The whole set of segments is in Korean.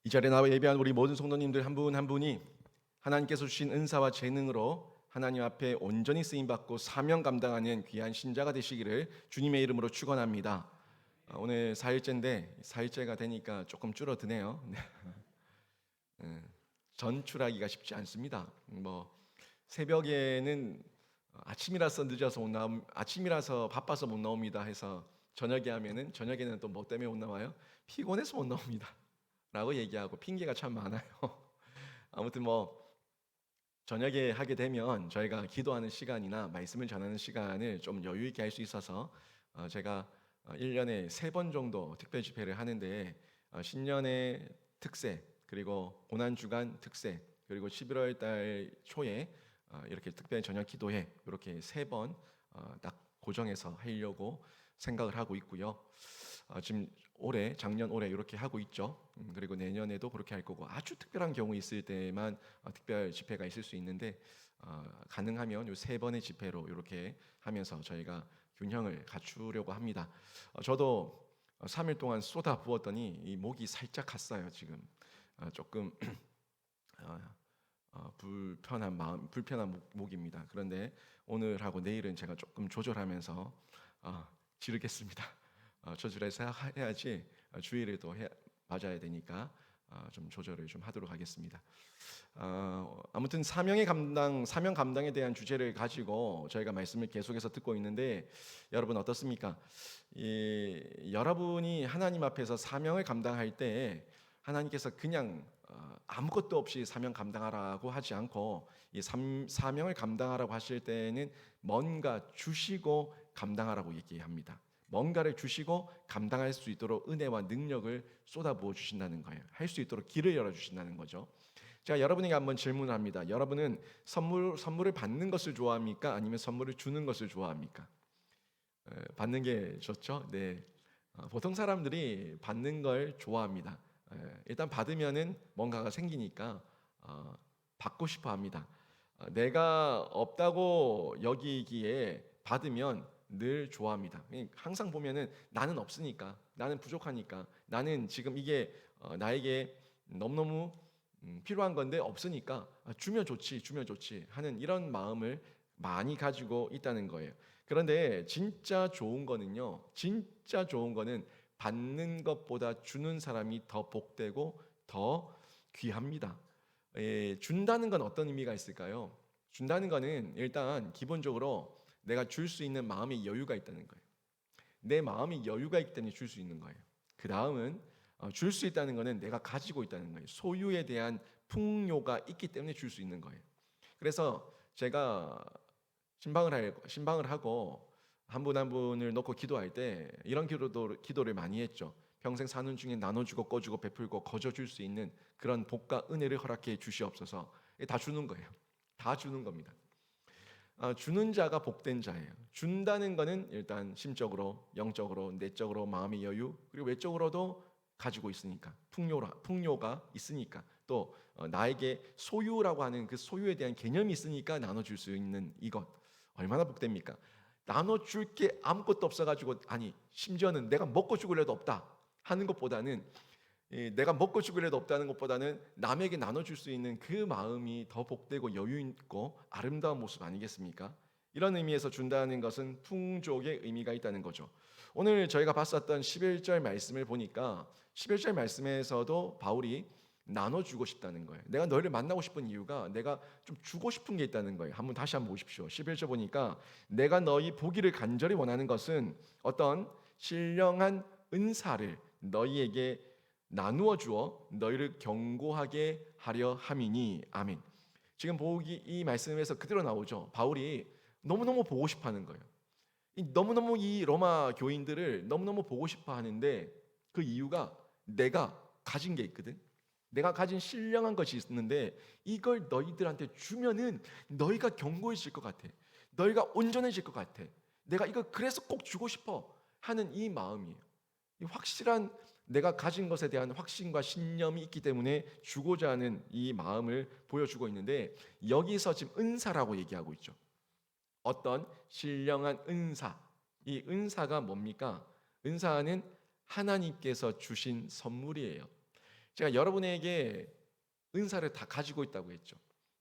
이 자리에 나와 예배한 우리 모든 성도님들 한 분 한 분이 하나님께서 주신 은사와 재능으로 하나님 앞에 온전히 쓰임 받고 사명 감당하는 귀한 신자가 되시기를 주님의 이름으로 축원합니다. 오늘 4일째인데 4일째가 되니까 조금 줄어드네요. 네. 전출하기가 쉽지 않습니다. 새벽에는 아침이라서 늦어서 못 나옴, 아침이라서 바빠서 못 나옵니다 해서 저녁에 하면은 저녁에는 또 뭐 때문에 못 나와요? 피곤해서 못 나옵니다. 라고 얘기하고 핑계가 참 많아요. 아무튼 저녁에 하게 되면 저희가 기도하는 시간이나 말씀을 전하는 시간을 좀 여유 있게 할 수 있어서 제가 1년에 3번 정도 특별 집회를 하는데 신년의 특세 그리고 고난주간 특세 그리고 11월 달 초에 이렇게 특별 저녁 기도회 이렇게 3번 딱 고정해서 하려고 생각을 하고 있고요. 지금 작년 올해 이렇게 하고 있죠. 그리고 내년에도 그렇게 할 거고 아주 특별한 경우 있을 때만 특별 집회가 있을 수 있는데 가능하면 요 3번의 집회로 이렇게 하면서 저희가 균형을 갖추려고 합니다. 저도 3일 동안 쏟아 부었더니 이 목이 살짝 갔어요. 지금 조금 불편한 목입니다. 그런데 오늘하고 내일은 제가 조금 조절하면서 지르겠습니다. 조절해서 해야지 주일에 또 맞아야 되니까 좀 조절을 좀 하도록 하겠습니다. 아무튼 사명 감당에 대한 주제를 가지고 저희가 말씀을 계속해서 듣고 있는데 여러분 어떻습니까? 여러분이 하나님 앞에서 사명을 감당할 때 하나님께서 그냥 아무것도 없이 사명 감당하라고 하지 않고 이 사명을 감당하라고 하실 때는 뭔가 주시고 감당하라고 얘기합니다. 뭔가를 주시고 감당할 수 있도록 은혜와 능력을 쏟아부어 주신다는 거예요. 할 수 있도록 길을 열어 주신다는 거죠. 제가 여러분에게 한번 질문합니다. 여러분은 선물을 받는 것을 좋아합니까? 아니면 선물을 주는 것을 좋아합니까? 받는 게 좋죠. 네. 보통 사람들이 받는 걸 좋아합니다. 일단 받으면은 뭔가가 생기니까 받고 싶어 합니다. 내가 없다고 여기기에 받으면 늘 좋아합니다. 항상 보면은 나는 없으니까, 나는 부족하니까, 나는 지금 이게 나에게 너무너무 필요한 건데 없으니까 주면 좋지 하는 이런 마음을 많이 가지고 있다는 거예요. 그런데 진짜 좋은 거는 받는 것보다 주는 사람이 더 복되고 더 귀합니다. 준다는 건 어떤 의미가 있을까요? 준다는 거는 일단 기본적으로 내가 줄 수 있는 마음의 여유가 있다는 거예요. 내 마음이 여유가 있기 때문에 줄 수 있는 거예요. 그 다음은 줄 수 있다는 것은 내가 가지고 있다는 거예요. 소유에 대한 풍요가 있기 때문에 줄 수 있는 거예요. 그래서 제가 신방을 하고 한 분 한 분을 놓고 기도할 때 이런 기도를 많이 했죠. 평생 사는 중에 나눠주고 꺼주고 베풀고 거저줄 수 있는 그런 복과 은혜를 허락해 주시옵소서. 다 주는 거예요. 다 주는 겁니다. 주는 자가 복된 자예요. 준다는 거는 일단 심적으로, 영적으로, 내적으로 마음의 여유 그리고 외적으로도 가지고 있으니까 풍요가 있으니까 또 나에게 소유라고 하는 그 소유에 대한 개념이 있으니까 나눠줄 수 있는 이것 얼마나 복됩니까? 나눠줄 게 아무것도 없어가지고 심지어는 내가 먹고 죽으려도 없다 하는 것보다는 내가 먹고 죽으려도 없다는 것보다는 남에게 나눠줄 수 있는 그 마음이 더 복되고 여유 있고 아름다운 모습 아니겠습니까? 이런 의미에서 준다는 것은 풍족의 의미가 있다는 거죠. 오늘 저희가 봤었던 11절 말씀을 보니까 11절 말씀에서도 바울이 나눠주고 싶다는 거예요. 내가 너희를 만나고 싶은 이유가 내가 좀 주고 싶은 게 있다는 거예요. 다시 한번 보십시오. 11절 보니까 내가 너희 보기를 간절히 원하는 것은 어떤 신령한 은사를 너희에게 나누어 주어 너희를 경고하게 하려 함이니 아멘. 지금 이 말씀에서 그대로 나오죠. 바울이 너무너무 보고 싶어 하는 거예요. 너무너무 이 로마 교인들을 너무너무 보고 싶어 하는데 그 이유가 내가 가진 게 있거든. 내가 가진 신령한 것이 있는데 이걸 너희들한테 주면은 너희가 견고해질 것 같아. 너희가 온전해질 것 같아. 내가 이걸 그래서 꼭 주고 싶어 하는 이 마음이에요. 이 확실한 내가 가진 것에 대한 확신과 신념이 있기 때문에 주고자 하는 이 마음을 보여주고 있는데 여기서 지금 은사라고 얘기하고 있죠. 어떤 신령한 은사. 이 은사가 뭡니까? 은사는 하나님께서 주신 선물이에요. 제가 여러분에게 은사를 다 가지고 있다고 했죠.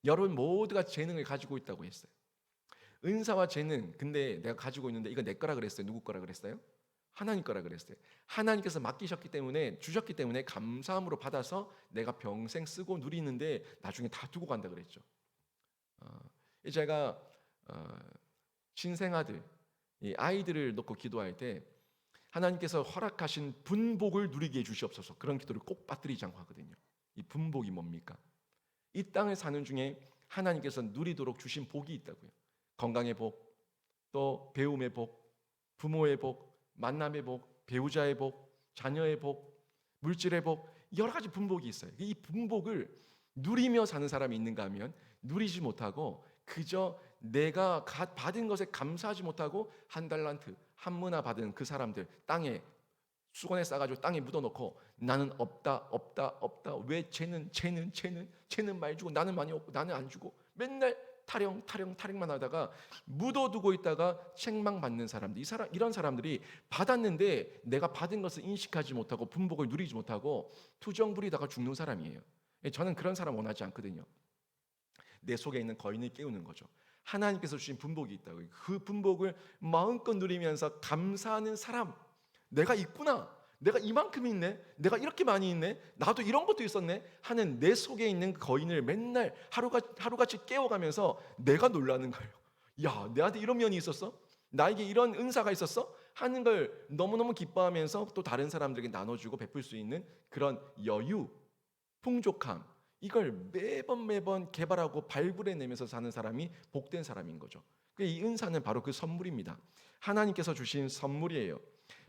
여러분 모두가 재능을 가지고 있다고 했어요. 은사와 재능, 근데 내가 가지고 있는데 이거 내 거라 그랬어요? 누구 거라 그랬어요? 하나님 거라 그랬어요. 하나님께서 맡기셨기 때문에, 주셨기 때문에 감사함으로 받아서 내가 평생 쓰고 누리는데 나중에 다 두고 간다 그랬죠. 제가 신생아들, 이 아이들을 놓고 기도할 때 하나님께서 허락하신 분복을 누리게 해주시옵소서, 그런 기도를 꼭 빠뜨리지 않고 하거든요. 이 분복이 뭡니까? 이 땅을 사는 중에 하나님께서 누리도록 주신 복이 있다고요. 건강의 복, 또 배움의 복, 부모의 복, 만남의 복, 배우자의 복, 자녀의 복, 물질의 복, 여러 가지 분복이 있어요. 이 분복을 누리며 사는 사람이 있는가 하면 누리지 못하고 그저 내가 받은 것에 감사하지 못하고 한 달란트, 한 문화 받은 그 사람들, 땅에 수건에 싸가지고 땅에 묻어놓고 나는 없다 없다 없다, 왜 쟤는 많이 주고 나는 많이 없고 나는 안 주고 맨날 타령만 하다가 묻어두고 있다가 책망받는 사람들, 이런 사람들이 받았는데 내가 받은 것을 인식하지 못하고 분복을 누리지 못하고 투정 부리다가 죽는 사람이에요. 저는 그런 사람 원하지 않거든요. 내 속에 있는 거인을 깨우는 거죠. 하나님께서 주신 분복이 있다고, 그 분복을 마음껏 누리면서 감사하는 사람, 내가 있구나, 내가 이만큼 있네, 내가 이렇게 많이 있네, 나도 이런 것도 있었네 하는 내 속에 있는 거인을 맨날 하루같이 깨워가면서 내가 놀라는 거예요. 야, 내한테 이런 면이 있었어? 나에게 이런 은사가 있었어? 하는 걸 너무너무 기뻐하면서 또 다른 사람들에게 나눠주고 베풀 수 있는 그런 여유, 풍족함, 이걸 매번 개발하고 발굴해내면서 사는 사람이 복된 사람인 거죠. 이 은사는 바로 그 선물입니다. 하나님께서 주신 선물이에요.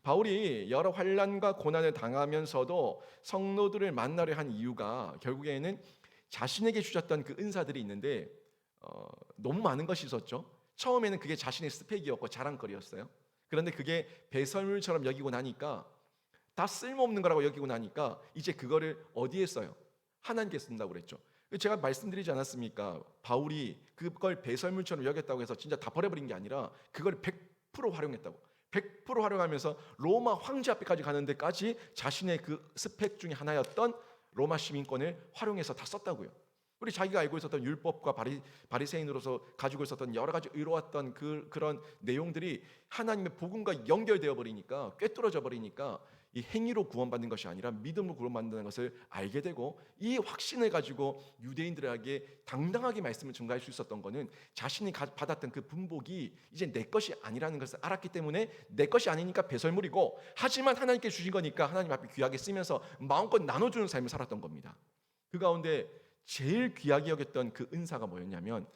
바울이 여러 환난과 고난을 당하면서도 성도들을 만나려 한 이유가 결국에는 자신에게 주셨던 그 은사들이 있는데 너무 많은 것이 있었죠. 처음에는 그게 자신의 스펙이었고 자랑거리였어요. 그런데 그게 배설물처럼 여기고 나니까, 다 쓸모없는 거라고 여기고 나니까 이제 그거를 어디에 써요? 하나님께 쓴다고 그랬죠. 제가 말씀드리지 않았습니까? 바울이 그걸 배설물처럼 여겼다고 해서 진짜 다 버려버린 게 아니라 그걸 100% 활용했다고. 100% 활용하면서 로마 황제 앞에까지 가는 데까지 자신의 그 스펙 중에 하나였던 로마 시민권을 활용해서 다 썼다고요. 우리 자기가 알고 있었던 율법과 바리새인으로서 가지고 있었던 여러 가지 의로웠던 그런 내용들이 하나님의 복음과 연결되어 버리니까, 꿰뚫어져 버리니까 이 행위로 구원받는 것이 아니라 믿음으로 구원받는 것을 알게 되고, 이 확신을 가지고 유대인들에게 당당하게 말씀을 전가할 수 있었던 것은 자신이 받았던 그 분복이 이제 내 것이 아니라는 것을 알았기 때문에, 내 것이 아니니까 배설물이고, 하지만 하나님께 주신 거니까 하나님 앞에 귀하게 쓰면서 마음껏 나눠주는 삶을 살았던 겁니다. 그 가운데 제일 귀하게 여겼던 그 은사가 뭐였냐면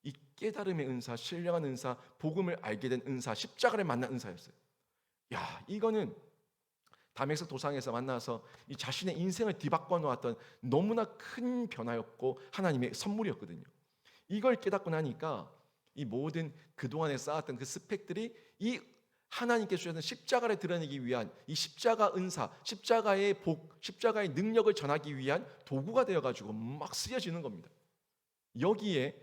이 깨달음의 은사, 신령한 은사, 복음을 알게 된 은사, 십자가를 만난 은사였어요. 야, 이거는 다메섹 도상에서 만나서 이 자신의 인생을 뒤바꿔 놓았던 너무나 큰 변화였고 하나님의 선물이었거든요. 이걸 깨닫고 나니까 이 모든 그동안에 쌓았던 그 스펙들이 이 하나님께 주셨던 십자가를 드러내기 위한 이 십자가 은사, 십자가의 복, 십자가의 능력을 전하기 위한 도구가 되어가지고 막 쓰여지는 겁니다. 여기에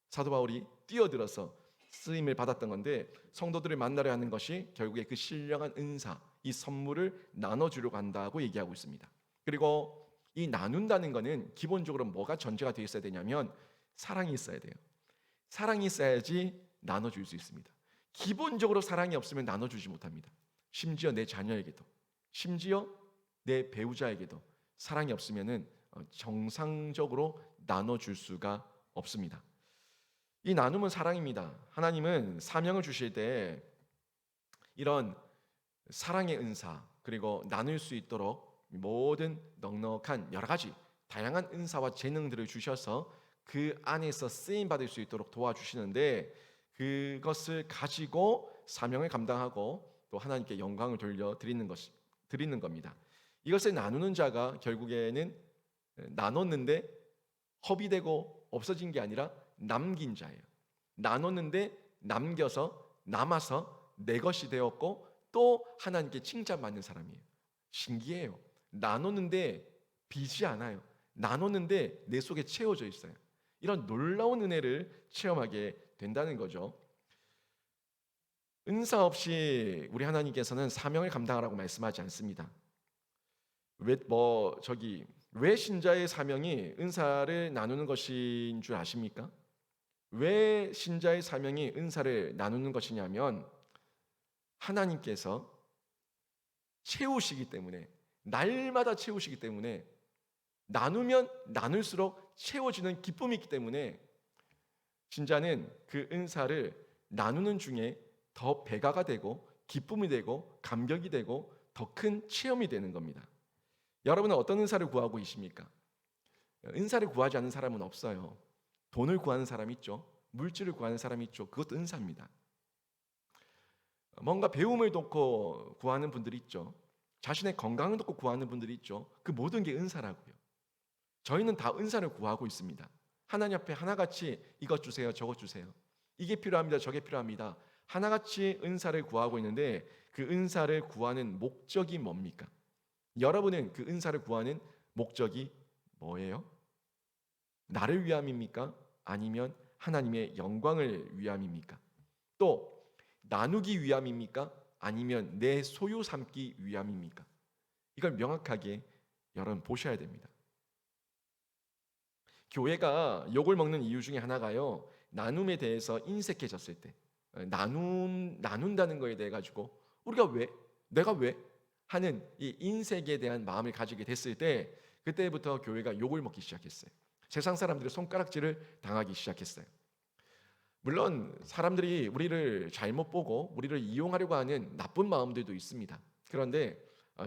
사도 바울이 뛰어들어서 쓰임을 받았던 건데, 성도들을 만나려 하는 것이 결국에 그 신령한 은사, 이 선물을 나눠주려고 한다고 얘기하고 있습니다. 그리고 이 나눈다는 것은 기본적으로 뭐가 전제가 되어 있어야 되냐면 사랑이 있어야 돼요. 사랑이 있어야지 나눠줄 수 있습니다. 기본적으로 사랑이 없으면 나눠주지 못합니다. 심지어 내 자녀에게도, 심지어 내 배우자에게도 사랑이 없으면 정상적으로 나눠줄 수가 없습니다. 이 나눔은 사랑입니다. 하나님은 사명을 주실 때 이런 사랑의 은사, 그리고 나눌 수 있도록 모든 넉넉한 여러 가지 다양한 은사와 재능들을 주셔서 그 안에서 쓰임 받을 수 있도록 도와주시는데, 그것을 가지고 사명을 감당하고 또 하나님께 영광을 드리는 겁니다. 이것을 나누는 자가 결국에는 나눴는데 허비되고 없어진 게 아니라 남긴 자예요. 나눴는데 남아서 내 것이 되었고 또 하나님께 칭찬받는 사람이에요. 신기해요. 나눴는데 비지 않아요. 나눴는데 내 속에 채워져 있어요. 이런 놀라운 은혜를 체험하게 된다는 거죠. 은사 없이 우리 하나님께서는 사명을 감당하라고 말씀하지 않습니다. 왜 신자의 사명이 은사를 나누는 것인 줄 아십니까? 왜 신자의 사명이 은사를 나누는 것이냐면 하나님께서 채우시기 때문에, 날마다 채우시기 때문에, 나누면 나눌수록 채워지는 기쁨이 있기 때문에 신자는 그 은사를 나누는 중에 더 배가가 되고 기쁨이 되고 감격이 되고 더 큰 체험이 되는 겁니다. 여러분은 어떤 은사를 구하고 계십니까? 은사를 구하지 않는 사람은 없어요. 돈을 구하는 사람 있죠. 물질을 구하는 사람 있죠. 그것도 은사입니다. 뭔가 배움을 놓고 구하는 분들이 있죠. 자신의 건강을 놓고 구하는 분들이 있죠. 그 모든 게 은사라고요. 저희는 다 은사를 구하고 있습니다. 하나님 앞에 하나같이 이것 주세요, 저것 주세요. 이게 필요합니다, 저게 필요합니다. 하나같이 은사를 구하고 있는데 그 은사를 구하는 목적이 뭡니까? 여러분은 그 은사를 구하는 목적이 뭐예요? 나를 위함입니까? 아니면 하나님의 영광을 위함입니까? 또 나누기 위함입니까? 아니면 내 소유 삼기 위함입니까? 이걸 명확하게 여러분 보셔야 됩니다. 교회가 욕을 먹는 이유 중에 하나가요, 나눔에 대해서 인색해졌을 때, 나눈다는 거에 대해 가지고 우리가 왜? 내가 왜? 하는 이 인색에 대한 마음을 가지게 됐을 때, 그때부터 교회가 욕을 먹기 시작했어요. 세상 사람들의 손가락질을 당하기 시작했어요. 물론 사람들이 우리를 잘못 보고 우리를 이용하려고 하는 나쁜 마음들도 있습니다. 그런데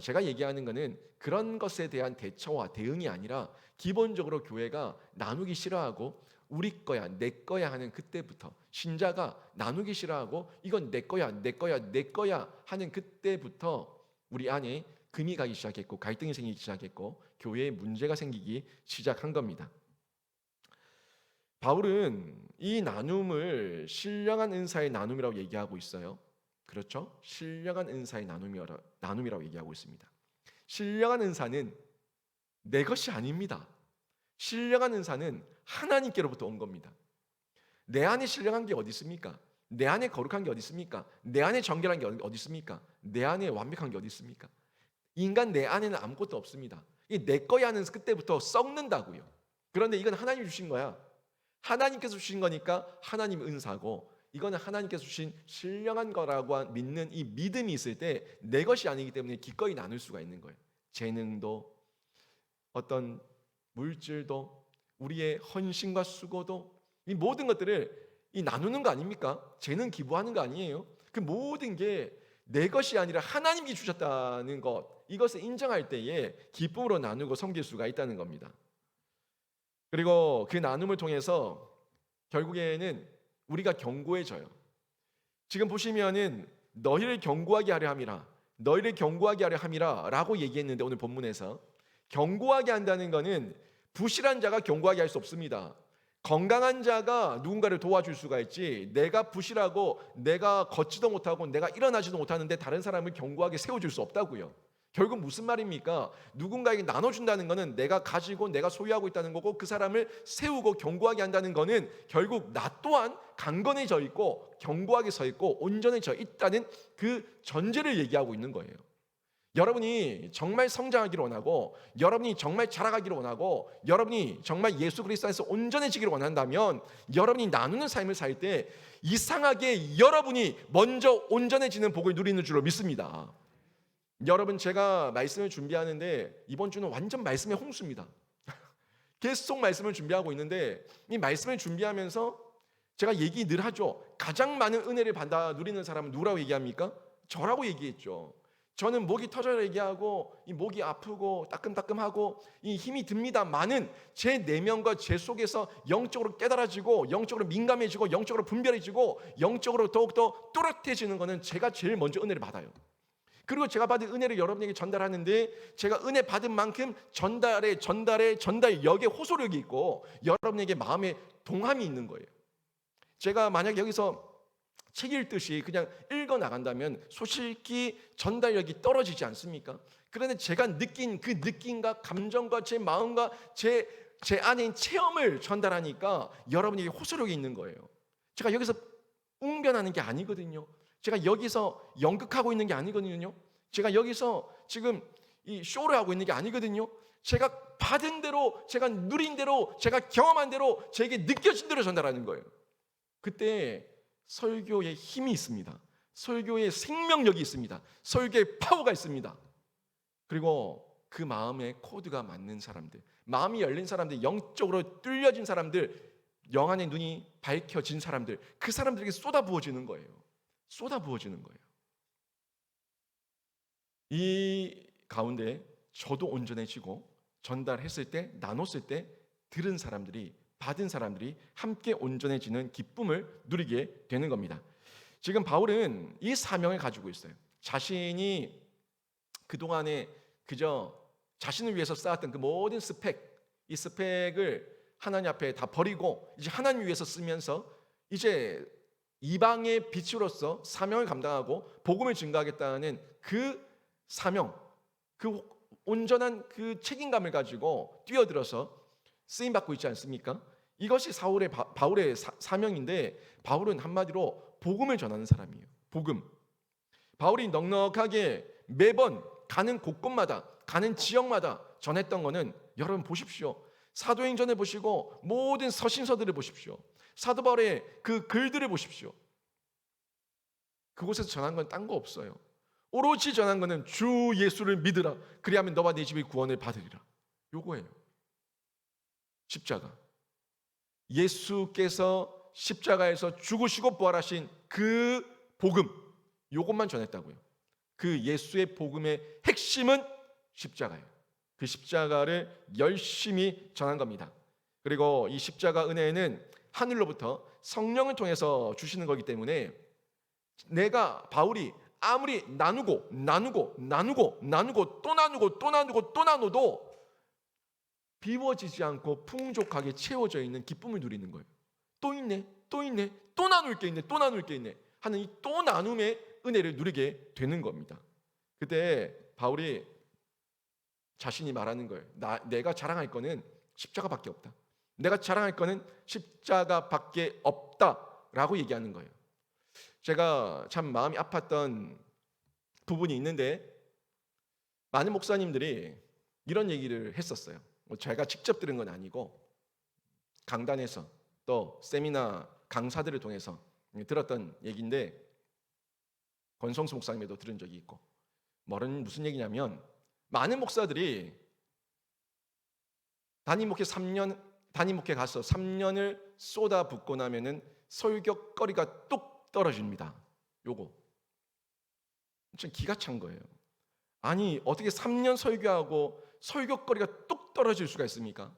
제가 얘기하는 것은 그런 것에 대한 대처와 대응이 아니라 기본적으로 교회가 나누기 싫어하고 우리 거야, 내 거야 하는 그때부터, 신자가 나누기 싫어하고 이건 내 거야, 내 거야, 내 거야 하는 그때부터 우리 안에 금이 가기 시작했고 갈등이 생기기 시작했고 교회에 문제가 생기기 시작한 겁니다. 바울은 이 나눔을 신령한 은사의 나눔이라고 얘기하고 있어요. 그렇죠? 신령한 은사의 나눔이라고 얘기하고 있습니다. 신령한 은사는 내 것이 아닙니다. 신령한 은사는 하나님께로부터 온 겁니다. 내 안에 신령한 게 어디 있습니까? 내 안에 거룩한 게 어디 있습니까? 내 안에 정결한 게 어디 있습니까? 내 안에 완벽한 게 어디 있습니까? 인간 내 안에는 아무것도 없습니다. 이 내 거야 하는 그때부터 썩는다고요. 그런데 이건 하나님이 주신 거야. 하나님께서 주신 거니까 하나님 은사고, 이거는 하나님께서 주신 신령한 거라고 믿는 이 믿음이 있을 때 내 것이 아니기 때문에 기꺼이 나눌 수가 있는 거예요. 재능도, 어떤 물질도, 우리의 헌신과 수고도, 이 모든 것들을 이 나누는 거 아닙니까? 재능 기부하는 거 아니에요? 그 모든 게 내 것이 아니라 하나님이 주셨다는 것, 이것을 인정할 때에 기쁨으로 나누고 섬길 수가 있다는 겁니다. 그리고 그 나눔을 통해서 결국에는 우리가 견고해져요. 지금 보시면은 너희를 견고하게 하려 함이라, 너희를 견고하게 하려 함이라 라고 얘기했는데, 오늘 본문에서 견고하게 한다는 것은 부실한 자가 견고하게 할 수 없습니다. 건강한 자가 누군가를 도와줄 수가 있지, 내가 부실하고 내가 걷지도 못하고 내가 일어나지도 못하는데 다른 사람을 견고하게 세워줄 수 없다고요. 결국 무슨 말입니까? 누군가에게 나눠준다는 것은 내가 가지고 내가 소유하고 있다는 거고, 그 사람을 세우고 견고하게 한다는 것은 결국 나 또한 강건해져 있고 견고하게 서 있고 온전해져 있다는 그 전제를 얘기하고 있는 거예요. 여러분이 정말 성장하기를 원하고, 여러분이 정말 자라가기를 원하고, 여러분이 정말 예수 그리스도 안에서 온전해지기를 원한다면 여러분이 나누는 삶을 살 때 이상하게 여러분이 먼저 온전해지는 복을 누리는 줄로 믿습니다. 여러분, 제가 말씀을 준비하는데 이번 주는 완전 말씀의 홍수입니다. 계속 말씀을 준비하고 있는데, 이 말씀을 준비하면서 제가 얘기 늘 하죠. 가장 많은 은혜를 받아 누리는 사람은 누구라고 얘기합니까? 저라고 얘기했죠. 저는 목이 터져라 얘기하고, 이 목이 아프고 따끔따끔하고 이 힘이 듭니다만은 제 내면과 제 속에서 영적으로 깨달아지고 영적으로 민감해지고 영적으로 분별해지고 영적으로 더욱더 또렷해지는 것은 제가 제일 먼저 은혜를 받아요. 그리고 제가 받은 은혜를 여러분에게 전달하는데, 제가 은혜 받은 만큼 전달의 전달력에 호소력이 있고 여러분에게 마음에 동함이 있는 거예요. 제가 만약 여기서 책 읽듯이 그냥 읽어 나간다면 소실히 전달력이 떨어지지 않습니까? 그런데 제가 느낀 그 느낌과 감정과 제 마음과 제 안에 있는 체험을 전달하니까 여러분에게 호소력이 있는 거예요. 제가 여기서 웅변하는 게 아니거든요. 제가 여기서 연극하고 있는 게 아니거든요. 제가 여기서 지금 이 쇼를 하고 있는 게 아니거든요. 제가 받은 대로, 제가 누린 대로, 제가 경험한 대로, 제게 느껴진 대로 전달하는 거예요. 그때 설교의 힘이 있습니다. 설교의 생명력이 있습니다. 설교의 파워가 있습니다. 그리고 그 마음에 코드가 맞는 사람들, 마음이 열린 사람들, 영적으로 뚫려진 사람들, 영안의 눈이 밝혀진 사람들, 그 사람들에게 쏟아부어지는 거예요. 쏟아부어지는 거예요. 이 가운데 저도 온전해지고 전달했을 때, 나눴을 때 들은 사람들이, 받은 사람들이 함께 온전해지는 기쁨을 누리게 되는 겁니다. 지금 바울은 이 사명을 가지고 있어요. 자신이 그동안에 그저 자신을 위해서 쌓았던 그 모든 스펙, 이 스펙을 하나님 앞에 다 버리고 이제 하나님 위해서 쓰면서 이제 이방의 빛으로서 사명을 감당하고 복음을 증거하겠다는 그 사명, 그 온전한 그 책임감을 가지고 뛰어들어서 쓰임 받고 있지 않습니까? 이것이 바울의 사명인데, 바울은 한마디로 복음을 전하는 사람이에요. 복음. 바울이 넉넉하게 매번 가는 곳곳마다, 가는 지역마다 전했던 거는, 여러분 보십시오. 사도행전을 보시고 모든 서신서들을 보십시오. 사도 바울의 그 글들을 보십시오. 그곳에서 전한 건 딴 거 없어요. 오로지 전한 거는 주 예수를 믿으라, 그리하면 너와 네 집이 구원을 받으리라. 요거예요. 십자가. 예수께서 십자가에서 죽으시고 부활하신 그 복음, 요것만 전했다고요. 그 예수의 복음의 핵심은 십자가예요. 그 십자가를 열심히 전한 겁니다. 그리고 이 십자가 은혜는 하늘로부터 성령을 통해서 주시는 거기 때문에, 바울이 아무리 나누고 또 나눠도 비워지지 않고 풍족하게 채워져 있는 기쁨을 누리는 거예요. 또 있네, 또 나눌 게 있네 하는 이 또 나눔의 은혜를 누리게 되는 겁니다. 그때 바울이 자신이 말하는 거예요. 내가 자랑할 거는 십자가밖에 없다. 내가 자랑할 거는 십자가밖에 없다라고 얘기하는 거예요. 제가 참 마음이 아팠던 부분이 있는데, 많은 목사님들이 이런 얘기를 했었어요. 제가 직접 들은 건 아니고 강단에서 또 세미나 강사들을 통해서 들었던 얘기인데, 권성수 목사님에도 들은 적이 있고, 무슨 얘기냐면, 많은 목사들이 담임 목회 가서 3년을 쏟아붓고 나면은 설교거리가 뚝 떨어집니다. 요거 좀 기가 찬 거예요. 아니, 어떻게 3년 설교하고 설교거리가 뚝 떨어질 수가 있습니까?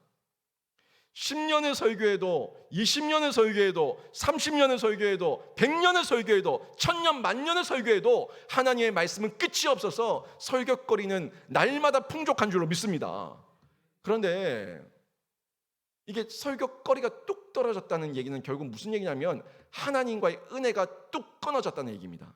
10년을 설교해도, 20년을 설교해도, 30년을 설교해도, 100년을 설교해도, 1000년, 만년을 설교해도 하나님의 말씀은 끝이 없어서 설교거리는 날마다 풍족한 줄로 믿습니다. 그런데 이게 설교거리가 뚝 떨어졌다는 얘기는 결국 무슨 얘기냐면, 하나님과의 은혜가 뚝 끊어졌다는 얘기입니다.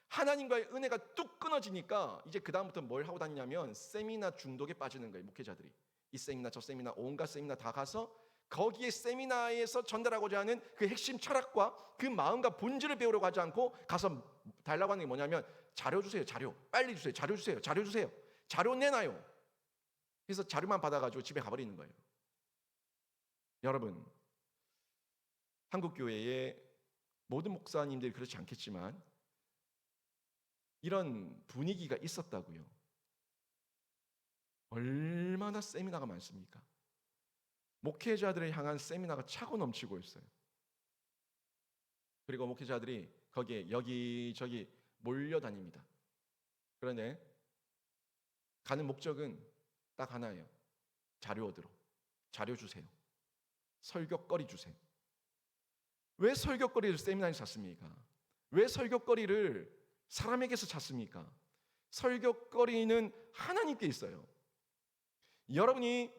하나님과의 은혜가 뚝 끊어지니까 이제 그 다음부터 뭘 하고 다니냐면, 세미나 중독에 빠지는 거예요. 목회자들이 이 세미나 저 세미나 온갖 세미나 다 가서 거기에 세미나에서 전달하고자 하는 그 핵심 철학과 그 마음과 본질을 배우려고 하지 않고, 가서 달라고 하는 게 뭐냐면, 자료 주세요. 자료 빨리 주세요. 자료 주세요. 자료 내놔요. 그래서 자료만 받아가지고 집에 가버리는 거예요. 여러분, 한국교회의 모든 목사님들이 그렇지 않겠지만 이런 분위기가 있었다고요. 얼마나 세미나가 많습니까? 목회자들을 향한 세미나가 차고 넘치고 있어요. 그리고 목회자들이 거기에 여기저기 몰려다닙니다. 그런데 가는 목적은 딱 하나예요. 자료 얻으러. 자료 주세요. 설교거리 주세요. 왜 설교거리를 세미나에서 찾습니까? 왜 설교거리를 사람에게서 찾습니까? 설교거리는 하나님께 있어요. 여러분이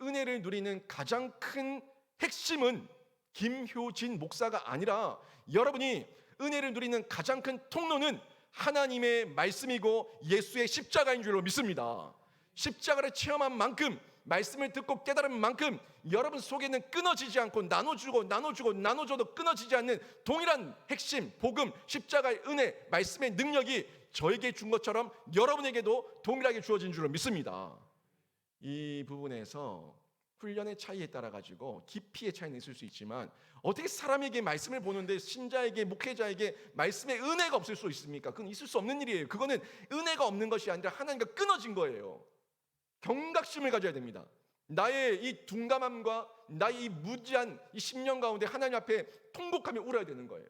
은혜를 누리는 가장 큰 핵심은 김효진 목사가 아니라, 여러분이 은혜를 누리는 가장 큰 통로는 하나님의 말씀이고 예수의 십자가인 줄로 믿습니다. 십자가를 체험한 만큼, 말씀을 듣고 깨달은 만큼 여러분 속에는 끊어지지 않고 나눠줘도 끊어지지 않는 동일한 핵심, 복음, 십자가의 은혜, 말씀의 능력이 저에게 준 것처럼 여러분에게도 동일하게 주어진 줄로 믿습니다. 이 부분에서 훈련의 차이에 따라 가지고 깊이의 차이는 있을 수 있지만 어떻게 사람에게 말씀을 보는데 신자에게, 목회자에게 말씀의 은혜가 없을 수 있습니까? 그건 있을 수 없는 일이에요. 그거는 은혜가 없는 것이 아니라 하나님과 끊어진 거예요. 경각심을 가져야 됩니다. 나의 이 둔감함과 나의 이 무지한 이 10년 가운데 하나님 앞에 통곡하며 울어야 되는 거예요.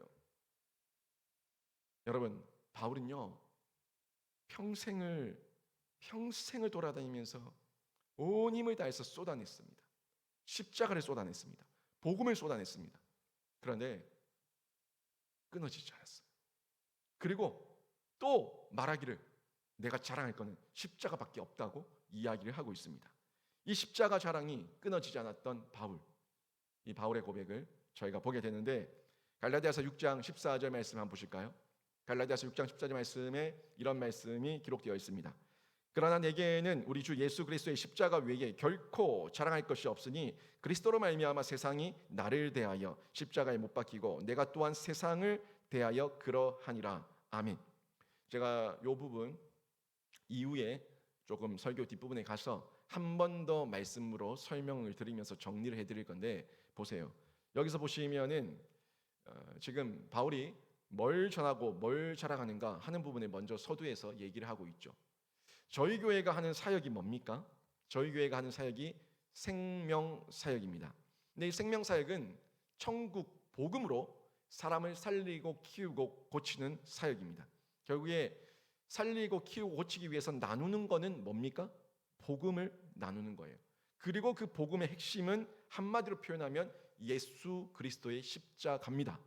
여러분, 바울은요 평생을 돌아다니면서 온 힘을 다해서 쏟아냈습니다. 십자가를 쏟아냈습니다. 복음을 쏟아냈습니다. 그런데 끊어지지 않았어요. 그리고 또 말하기를 내가 자랑할 것은 십자가밖에 없다고 이야기를 하고 있습니다. 이 십자가 자랑이 끊어지지 않았던 바울, 이 바울의 고백을 저희가 보게 되는데 갈라디아서 6장 14절 말씀 한번 보실까요? 갈라디아서 6장 14절 말씀에 이런 말씀이 기록되어 있습니다. 그러나 내게는 우리 주 예수 그리스도의 십자가 외에 결코 자랑할 것이 없으니 그리스도로 말미암아 세상이 나를 대하여 십자가에 못 박히고 내가 또한 세상을 대하여 그러하니라. 아멘. 제가 이 부분 이후에 조금 설교 뒷부분에 가서 한 번 더 말씀으로 설명을 드리면서 정리를 해드릴 건데 보세요. 여기서 보시면은 지금 바울이 뭘 전하고 뭘 자랑하는가 하는 부분에 먼저 서두에서 얘기를 하고 있죠. 저희 교회가 하는 사역이 뭡니까? 저희 교회가 하는 사역이 생명 사역입니다. 근데 이 생명 사역은 천국 복음으로 사람을 살리고 키우고 고치는 사역입니다. 결국에 살리고 키우고 고치기 위해서 나누는 거는 뭡니까? 복음을 나누는 거예요. 그리고 그 복음의 핵심은 한마디로 표현하면 예수 그리스도의 십자가입니다.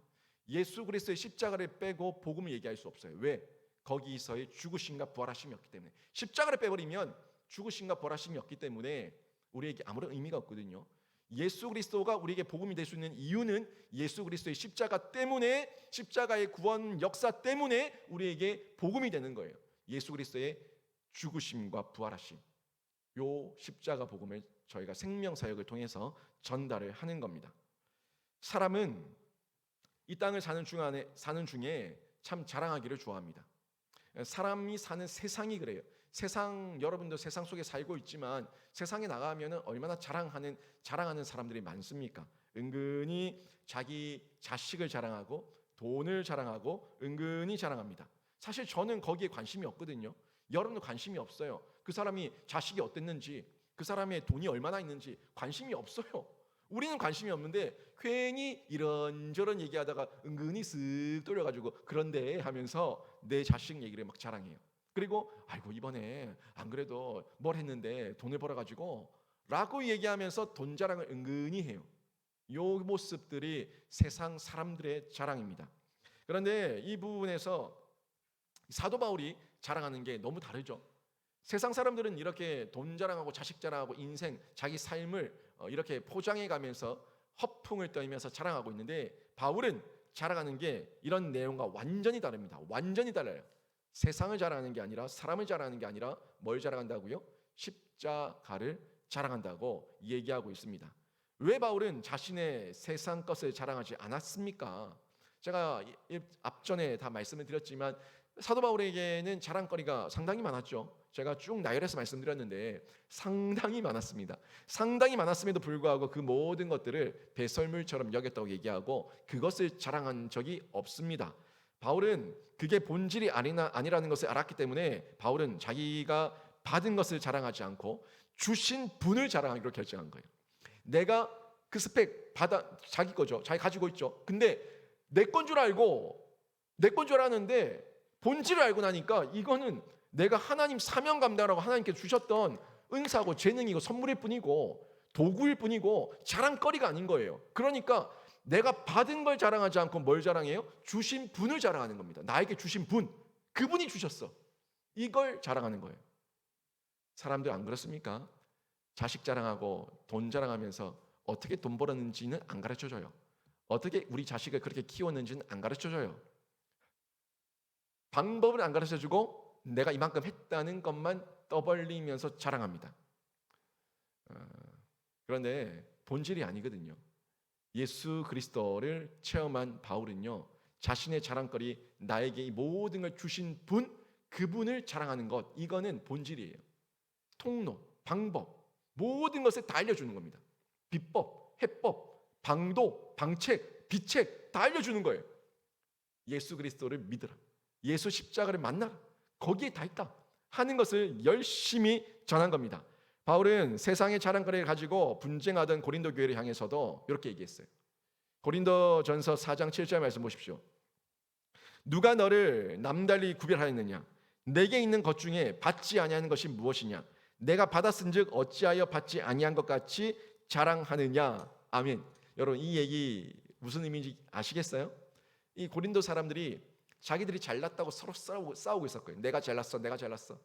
예수 그리스도의 십자가를 빼고 복음을 얘기할 수 없어요. 왜? 거기서의 죽으심과 부활하심이 없기 때문에. 십자가를 빼버리면 죽으심과 부활하심이 없기 때문에 우리에게 아무런 의미가 없거든요. 예수 그리스도가 우리에게 복음이 될 수 있는 이유는 예수 그리스도의 십자가 때문에, 십자가의 구원 역사 때문에 우리에게 복음이 되는 거예요. 예수 그리스도의 죽으심과 부활하심, 요 십자가 복음을 저희가 생명사역을 통해서 전달을 하는 겁니다. 사람은 이 땅을 사는 중에 참 자랑하기를 좋아합니다. 사람이 사는 세상이 그래요. 여러분도 세상 속에 살고 있지만 세상에 나가면 얼마나 자랑하는 사람들이 많습니까? 은근히 자기 자식을 자랑하고 돈을 자랑하고 은근히 자랑합니다. 사실 저는 거기에 관심이 없거든요. 여러분도 관심이 없어요. 그 사람이 자식이 어땠는지, 그 사람의 돈이 얼마나 있는지 관심이 없어요. 우리는 관심이 없는데 괜히 이런저런 얘기하다가 은근히 쓱 돌려가지고 그런데 하면서 내 자식 얘기를 막 자랑해요. 그리고 아이고 이번에 안 그래도 뭘 했는데 돈을 벌어가지고 라고 얘기하면서 돈 자랑을 은근히 해요. 이 모습들이 세상 사람들의 자랑입니다. 그런데 이 부분에서 사도 바울이 자랑하는 게 너무 다르죠. 세상 사람들은 이렇게 돈 자랑하고 자식 자랑하고 인생, 자기 삶을 이렇게 포장해 가면서 허풍을 떨면서 자랑하고 있는데 바울은 자랑하는 게 이런 내용과 완전히 다릅니다. 완전히 달라요. 세상을 자랑하는 게 아니라, 사람을 자랑하는 게 아니라 뭘 자랑한다고요? 십자가를 자랑한다고 얘기하고 있습니다. 왜 바울은 자신의 세상 것을 자랑하지 않았습니까? 제가 앞전에 다 말씀을 드렸지만 사도 바울에게는 자랑거리가 상당히 많았죠. 제가 쭉 나열해서 말씀드렸는데 상당히 많았습니다. 상당히 많았음에도 불구하고 그 모든 것들을 배설물처럼 여겼다고 얘기하고 그것을 자랑한 적이 없습니다. 바울은 그게 본질이 아니라는 것을 알았기 때문에 바울은 자기가 받은 것을 자랑하지 않고 주신 분을 자랑하기로 결정한 거예요. 내가 그 스펙 자기 거죠. 자기 가지고 있죠. 근데 내 건 줄 알았는데 본질을 알고 나니까 이거는 내가 하나님 사명 감당하라고 하나님께 주셨던 은사고 재능이고 선물일 뿐이고 도구일 뿐이고 자랑거리가 아닌 거예요. 그러니까 내가 받은 걸 자랑하지 않고 뭘 자랑해요? 주신 분을 자랑하는 겁니다. 나에게 주신 분, 그분이 주셨어. 이걸 자랑하는 거예요. 사람들 안 그렇습니까? 자식 자랑하고 돈 자랑하면서 어떻게 돈 벌었는지는 안 가르쳐줘요. 어떻게 우리 자식을 그렇게 키웠는지는 안 가르쳐줘요. 방법을 안 가르쳐주고 내가 이만큼 했다는 것만 떠벌리면서 자랑합니다. 그런데 본질이 아니거든요. 예수 그리스도를 체험한 바울은요, 자신의 자랑거리, 나에게 이 모든 걸 주신 분, 그분을 자랑하는 것, 이거는 본질이에요. 통로, 방법, 모든 것을 다 알려주는 겁니다. 비법, 해법, 방도, 방책, 비책 다 알려주는 거예요. 예수 그리스도를 믿으라, 예수 십자가를 만나라, 거기에 다 있다 하는 것을 열심히 전한 겁니다. 바울은 세상의 자랑거리를 가지고 분쟁하던 고린도 교회를 향해서도 이렇게 얘기했어요. 고린도전서 4장 7절 말씀 보십시오. 누가 너를 남달리 구별하였느냐? 내게 있는 것 중에 받지 아니하는 것이 무엇이냐? 내가 받았은즉 어찌하여 받지 아니한 것 같이 자랑하느냐? 아멘. 여러분, 이 얘기 무슨 의미인지 아시겠어요? 이 고린도 사람들이 자기들이 잘났다고 서로 싸우고 있었거든요. 내가 잘났어, 내가 잘났어.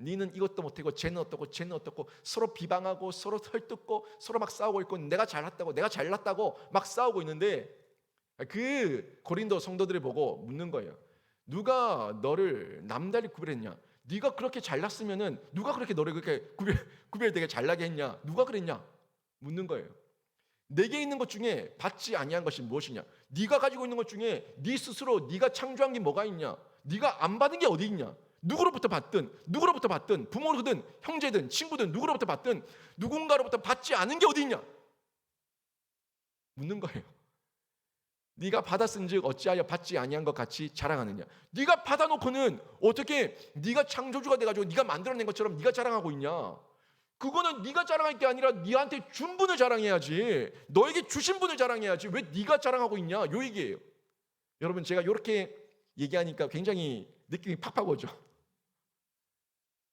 니는 이것도 못하고 쟤는 어떻고 쟤는 어떻고 서로 비방하고 서로 헐뜯고 서로 막 싸우고 있고, 내가 잘났다고 막 싸우고 있는데, 그 고린도 성도들을 보고 묻는 거예요. 누가 너를 남달리 구별했냐? 네가 그렇게 잘났으면은 누가 그렇게 너를 그렇게 구별되게 잘나게 했냐? 누가 그랬냐? 묻는 거예요. 내게 있는 것 중에 받지 아니한 것이 무엇이냐? 네가 가지고 있는 것 중에 네 스스로 네가 창조한 게 뭐가 있냐? 네가 안 받은 게 어디 있냐? 누구로부터 받든 부모든 형제든 친구든 누구로부터 받든 누군가로부터 받지 않은 게 어디 있냐? 묻는 거예요. 네가 받았은즉 어찌하여 받지 아니한 것 같이 자랑하느냐? 네가 받아놓고는 어떻게 네가 창조주가 돼가지고 네가 만들어낸 것처럼 네가 자랑하고 있냐? 그거는 네가 자랑할 게 아니라 네한테 준 분을 자랑해야지. 너에게 주신 분을 자랑해야지. 왜 네가 자랑하고 있냐? 요 얘기예요. 여러분, 제가 이렇게 얘기하니까 굉장히 느낌이 팍팍 오죠.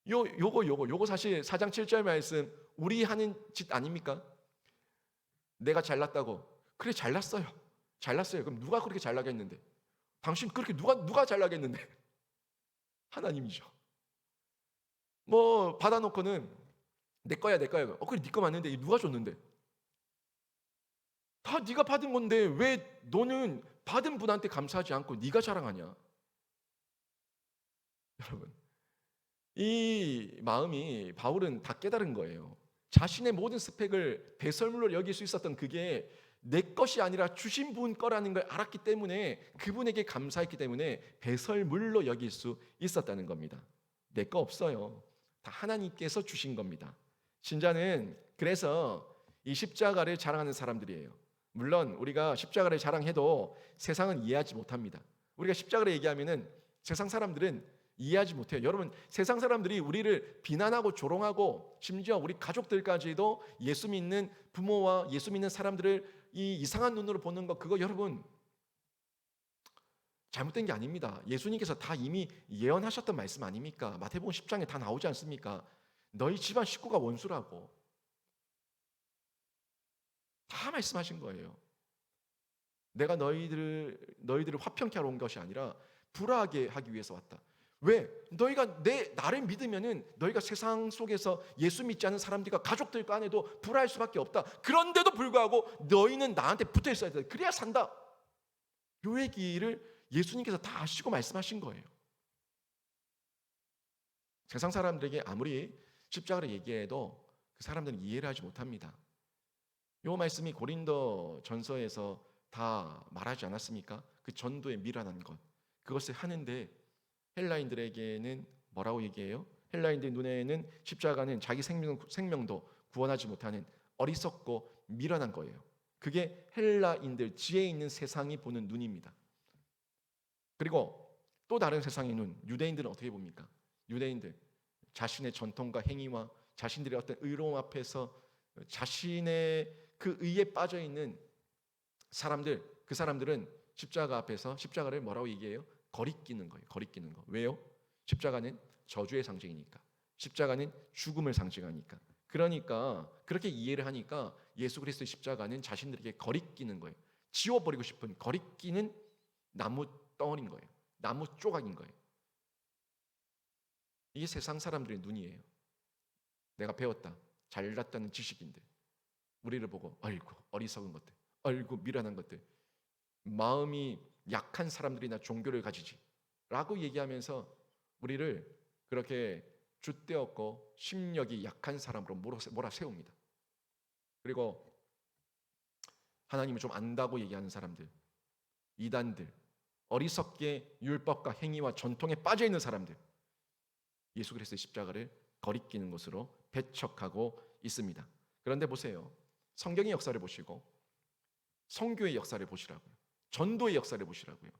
요거 사실 4장 7절 말씀 우리 하는 짓 아닙니까? 내가 잘났다고. 그래, 잘났어요. 그럼 누가 그렇게 잘나겠는데? 당신 그렇게 누가 잘나겠는데? 하나님이죠. 뭐 받아놓고는 내 거야. 그래, 네 거 맞는데 누가 줬는데? 다 네가 받은 건데 왜 너는 받은 분한테 감사하지 않고 네가 자랑하냐? 여러분, 이 마음이 바울은 다 깨달은 거예요. 자신의 모든 스펙을 배설물로 여길 수 있었던 그게 내 것이 아니라 주신 분 거라는 걸 알았기 때문에, 그분에게 감사했기 때문에 배설물로 여길 수 있었다는 겁니다. 내 거 없어요. 다 하나님께서 주신 겁니다. 신자는 그래서 이 십자가를 자랑하는 사람들이에요. 물론 우리가 십자가를 자랑해도 세상은 이해하지 못합니다. 우리가 십자가를 얘기하면은 세상 사람들은 이해하지 못해요. 여러분, 세상 사람들이 우리를 비난하고 조롱하고 심지어 우리 가족들까지도 예수 믿는 부모와 예수 믿는 사람들을 이 이상한 눈으로 보는 거, 그거 여러분 잘못된 게 아닙니다. 예수님께서 다 이미 예언하셨던 말씀 아닙니까? 마태복음 10장에 다 나오지 않습니까? 너희 집안 식구가 원수라고 다 말씀하신 거예요. 내가 너희들을 화평케 하러 온 것이 아니라 불화하게 하기 위해서 왔다. 왜? 너희가 나를 믿으면은 너희가 세상 속에서 예수 믿지 않은 사람들과 가족들 간에도 불화할 수밖에 없다. 그런데도 불구하고 너희는 나한테 붙어 있어야 돼. 그래야 산다. 요 얘기를 예수님께서 다 아시고 말씀하신 거예요. 세상 사람들에게 아무리 십자가를 얘기해도 그 사람들은 이해를 하지 못합니다. 요 말씀이 고린도 전서에서 다 말하지 않았습니까? 그 전도의 미련한 것, 그것을 하는데 헬라인들에게는 뭐라고 얘기해요? 헬라인들 눈에는 십자가는 자기 생명도 구원하지 못하는 어리석고 미련한 거예요. 그게 헬라인들, 지혜 있는 세상이 보는 눈입니다. 그리고 또 다른 세상의 눈, 유대인들은 어떻게 봅니까? 유대인들 자신의 전통과 행위와 자신들의 어떤 의로움 앞에서 자신의 그 의에 빠져 있는 사람들, 그 사람들은 십자가 앞에서 십자가를 뭐라고 얘기해요? 거리끼는 거예요. 거리끼는 거. 왜요? 십자가는 저주의 상징이니까. 십자가는 죽음을 상징하니까. 그러니까 그렇게 이해를 하니까 예수 그리스도의 십자가는 자신들에게 거리끼는 거예요. 지워버리고 싶은, 거리끼는 나무 덩어리인 거예요. 나무 조각인 거예요. 이게 세상 사람들의 눈이에요. 내가 배웠다, 잘났다는 지식인들, 우리를 보고 아이고 어리석은 것들, 아이고 미련한 것들, 마음이 약한 사람들이나 종교를 가지지 라고 얘기하면서 우리를 그렇게 줏대없고 심력이 약한 사람으로 몰아세웁니다. 그리고 하나님을 좀 안다고 얘기하는 사람들, 이단들, 어리석게 율법과 행위와 전통에 빠져 있는 사람들, 예수 그리스도의 십자가를 거리끼는 것으로 배척하고 있습니다. 그런데 보세요. 성경의 역사를 보시고 성교의 역사를 보시라고요. 전도의 역사를 보시라고요.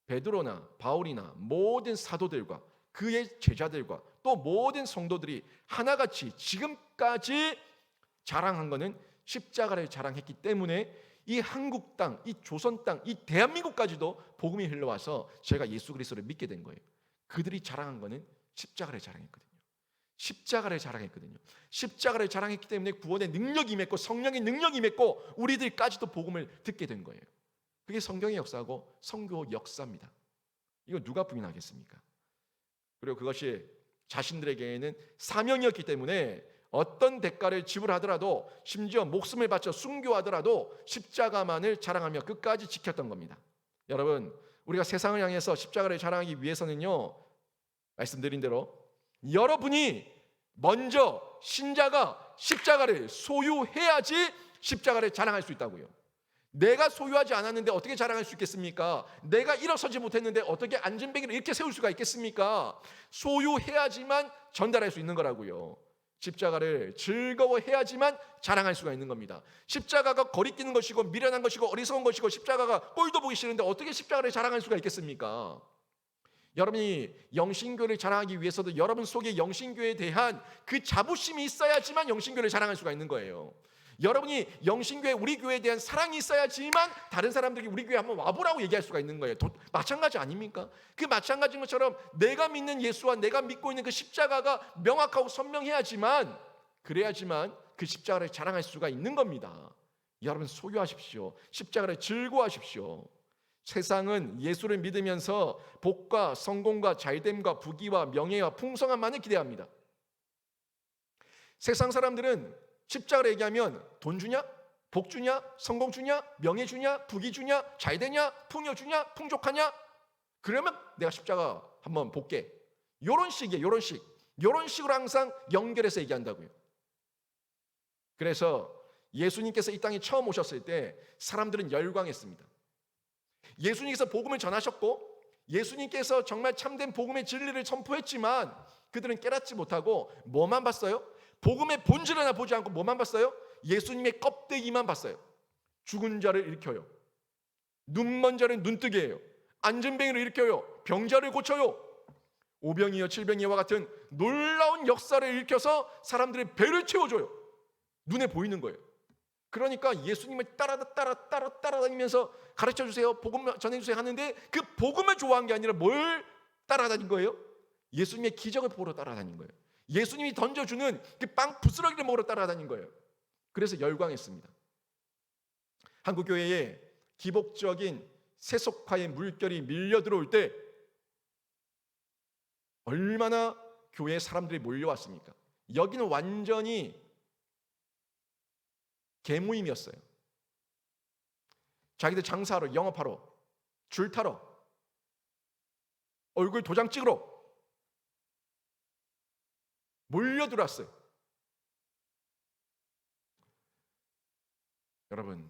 베드로나 바울이나 모든 사도들과 그의 제자들과 또 모든 성도들이 하나같이 지금까지 자랑한 것은 십자가를 자랑했기 때문에 이 한국 땅, 이 조선 땅, 이 대한민국까지도 복음이 흘러와서 제가 예수 그리스도를 믿게 된 거예요. 그들이 자랑한 것은 십자가를 자랑했거든요. 십자가를 자랑했거든요. 십자가를 자랑했기 때문에 구원의 능력이 임했고 성령의 능력이 임했고 우리들까지도 복음을 듣게 된 거예요. 그게 성경의 역사고 성교 역사입니다. 이거 누가 부인하겠습니까? 그리고 그것이 자신들에게는 사명이었기 때문에 어떤 대가를 지불하더라도 심지어 목숨을 바쳐 순교하더라도 십자가만을 자랑하며 끝까지 지켰던 겁니다. 여러분, 우리가 세상을 향해서 십자가를 자랑하기 위해서는요, 말씀드린 대로 여러분이 먼저 신자가 십자가를 소유해야지 십자가를 자랑할 수 있다고요. 내가 소유하지 않았는데 어떻게 자랑할 수 있겠습니까? 내가 일어서지 못했는데 어떻게 안전뱅이를 이렇게 세울 수가 있겠습니까? 소유해야지만 전달할 수 있는 거라고요. 십자가를 즐거워해야지만 자랑할 수가 있는 겁니다. 십자가가 거리끼는 것이고 미련한 것이고 어리석은 것이고 십자가가 꼴도 보기 싫은데 어떻게 십자가를 자랑할 수가 있겠습니까? 여러분이 영신교를 자랑하기 위해서도 여러분 속에 영신교에 대한 그 자부심이 있어야지만 영신교를 자랑할 수가 있는 거예요. 여러분이 영신교회 우리 교회에 대한 사랑이 있어야지만 다른 사람들이 우리 교회 한번 와보라고 얘기할 수가 있는 거예요. 마찬가지 아닙니까? 그 마찬가지인 것처럼 내가 믿는 예수와 내가 믿고 있는 그 십자가가 명확하고 선명해야지만 그래야지만 그 십자가를 자랑할 수가 있는 겁니다. 여러분 소유하십시오. 십자가를 즐거워하십시오. 세상은 예수를 믿으면서 복과 성공과 잘됨과 부귀와 명예와 풍성함만을 기대합니다. 세상 사람들은 십자가를 얘기하면 돈 주냐? 복 주냐? 성공 주냐? 명예 주냐? 부귀 주냐? 잘 되냐? 풍요 주냐? 풍족하냐? 그러면 내가 십자가 한번 볼게. 요런 식이에요. 요런 식으로 항상 연결해서 얘기한다고요. 그래서 예수님께서 이 땅에 처음 오셨을 때 사람들은 열광했습니다. 예수님께서 복음을 전하셨고 예수님께서 정말 참된 복음의 진리를 선포했지만 그들은 깨닫지 못하고 뭐만 봤어요? 복음의 본질을 하나 보지 않고 뭐만 봤어요? 예수님의 껍데기만 봤어요. 죽은 자를 일으켜요. 눈먼 자를 눈뜨게 해요. 안전뱅이를 일으켜요. 병자를 고쳐요. 오병이어 칠병이어와 같은 놀라운 역사를 일으켜서 사람들의 배를 채워줘요. 눈에 보이는 거예요. 그러니까 예수님을 따라다니면서 가르쳐주세요. 복음 전해주세요 하는데 그 복음을 좋아한 게 아니라 뭘 따라다닌 거예요? 예수님의 기적을 보러 따라다닌 거예요. 예수님이 던져주는 그 빵 부스러기를 먹으러 따라다닌 거예요. 그래서 열광했습니다. 한국교회에 기복적인 세속화의 물결이 밀려 들어올 때 얼마나 교회에 사람들이 몰려왔습니까? 여기는 완전히 개모임이었어요. 자기들 장사하러, 영업하러, 줄 타러, 얼굴 도장 찍으러 몰려들었어요. 여러분,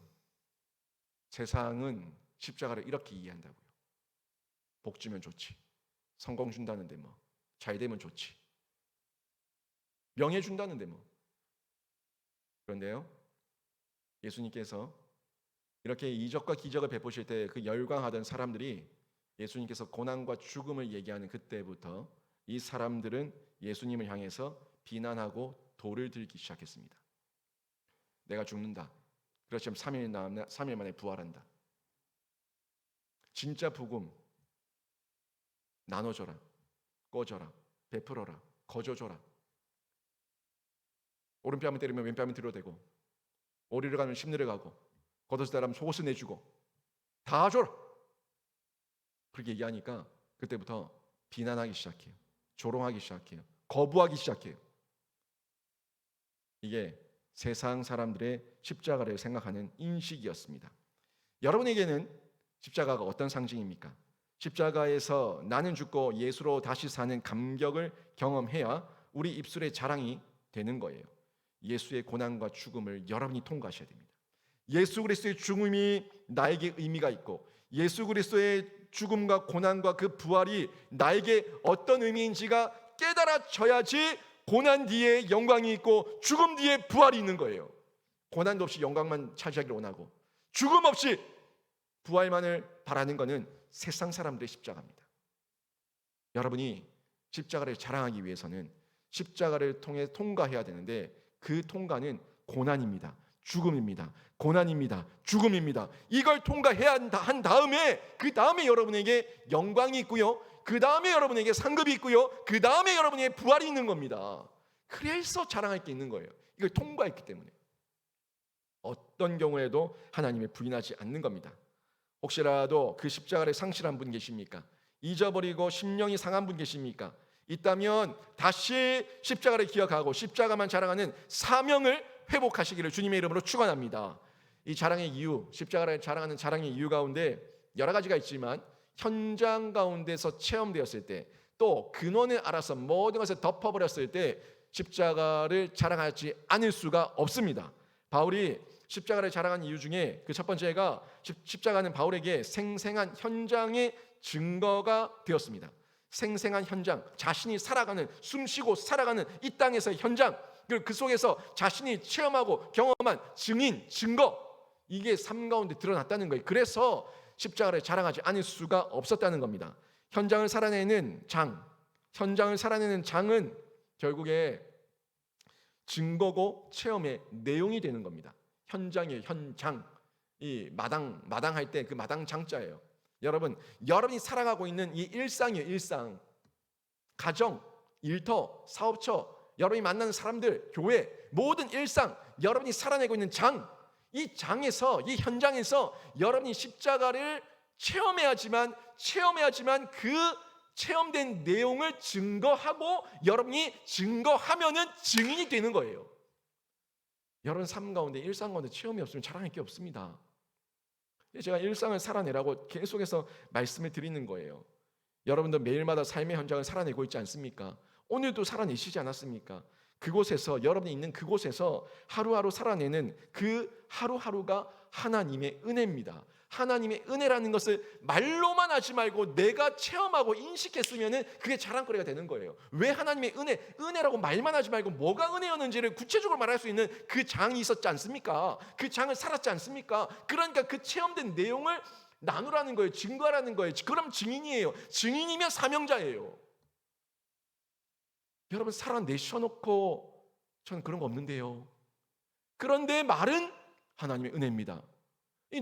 세상은 십자가를 이렇게 이해한다고요. 복 주면 좋지. 성공 준다는데 뭐. 잘 되면 좋지. 명예 준다는데 뭐. 그런데요, 예수님께서 이렇게 이적과 기적을 베푸실 때 그 열광하던 사람들이 예수님께서 고난과 죽음을 얘기하는 그때부터 이 사람들은 예수님을 향해서 비난하고 돌을 들기 시작했습니다. 내가 죽는다. 그렇지만 3일 만에 부활한다. 진짜 복음 나눠줘라. 꺼져라. 베풀어라. 거저줘라. 오른뺨을 때리면 왼뺨을 들어대고 오리를 가면 심리를 가고 겉옷을 따르면 속옷을 내주고 다 줘라. 그렇게 얘기하니까 그때부터 비난하기 시작해요. 조롱하기 시작해요. 거부하기 시작해요. 이게 세상 사람들의 십자가를 생각하는 인식이었습니다. 여러분에게는 십자가가 어떤 상징입니까? 십자가에서 나는 죽고 예수로 다시 사는 감격을 경험해야 우리 입술의 자랑이 되는 거예요. 예수의 고난과 죽음을 여러분이 통과하셔야 됩니다. 예수 그리스도의 죽음이 나에게 의미가 있고 예수 그리스도의 죽음과 고난과 그 부활이 나에게 어떤 의미인지가 깨달아져야지 고난 뒤에 영광이 있고 죽음 뒤에 부활이 있는 거예요. 고난도 없이 영광만 차지하기를 원하고 죽음 없이 부활만을 바라는 것은 세상 사람들의 십자가입니다. 여러분이 십자가를 자랑하기 위해서는 십자가를 통해 통과해야 되는데 그 통과는 고난입니다. 죽음입니다. 고난입니다. 죽음입니다. 이걸 통과해야 한 다음에 그 다음에 여러분에게 영광이 있고요. 그 다음에 여러분에게 상급이 있고요. 그 다음에 여러분에게 부활이 있는 겁니다. 그래서 자랑할 게 있는 거예요. 이걸 통과했기 때문에. 어떤 경우에도 하나님을 부인하지 않는 겁니다. 혹시라도 그 십자가를 상실한 분 계십니까? 잊어버리고 심령이 상한 분 계십니까? 있다면 다시 십자가를 기억하고 십자가만 자랑하는 사명을 회복하시기를 주님의 이름으로 축원합니다. 이 자랑의 이유, 십자가를 자랑하는 자랑의 이유 가운데 여러 가지가 있지만 현장 가운데서 체험되었을 때 또 근원을 알아서 모든 것을 덮어버렸을 때 십자가를 자랑하지 않을 수가 없습니다. 바울이 십자가를 자랑한 이유 중에 그 첫 번째가 십자가는 바울에게 생생한 현장의 증거가 되었습니다. 생생한 현장, 자신이 살아가는, 숨쉬고 살아가는 이 땅에서의 현장, 그 속에서 자신이 체험하고 경험한 증인, 증거, 이게 삶 가운데 드러났다는 거예요. 그래서 십자가를 자랑하지 않을 수가 없었다는 겁니다. 현장을 살아내는 장, 현장을 살아내는 장은 결국에 증거고 체험의 내용이 되는 겁니다. 현장의 현장, 이 마당 할 때 그 마당 장자예요. 여러분이 살아가고 있는 이 일상이에요. 일상, 가정, 일터, 사업처, 여러분이 만나는 사람들, 교회, 모든 일상, 여러분이 살아내고 있는 장, 이 장에서, 이 현장에서 여러분이 십자가를 체험해야지만 그 체험된 내용을 증거하고 여러분이 증거하면은 증인이 되는 거예요. 여러분 삶 가운데, 일상 가운데 체험이 없으면 자랑할 게 없습니다. 제가 일상을 살아내라고 계속해서 말씀을 드리는 거예요. 여러분도 매일마다 삶의 현장을 살아내고 있지 않습니까? 오늘도 살아내시지 않았습니까? 그곳에서, 여러분이 있는 그곳에서 하루하루 살아내는 그 하루하루가 하나님의 은혜입니다. 하나님의 은혜라는 것을 말로만 하지 말고 내가 체험하고 인식했으면 그게 자랑거리가 되는 거예요. 왜 하나님의 은혜라고 말만 하지 말고 뭐가 은혜였는지를 구체적으로 말할 수 있는 그 장이 있었지 않습니까? 그 장을 살았지 않습니까? 그러니까 그 체험된 내용을 나누라는 거예요. 증거하라는 거예요. 그럼 증인이에요. 증인이면 사명자예요. 여러분 살아내셔놓고 저는 그런 거 없는데요. 그런데 말은 하나님의 은혜입니다.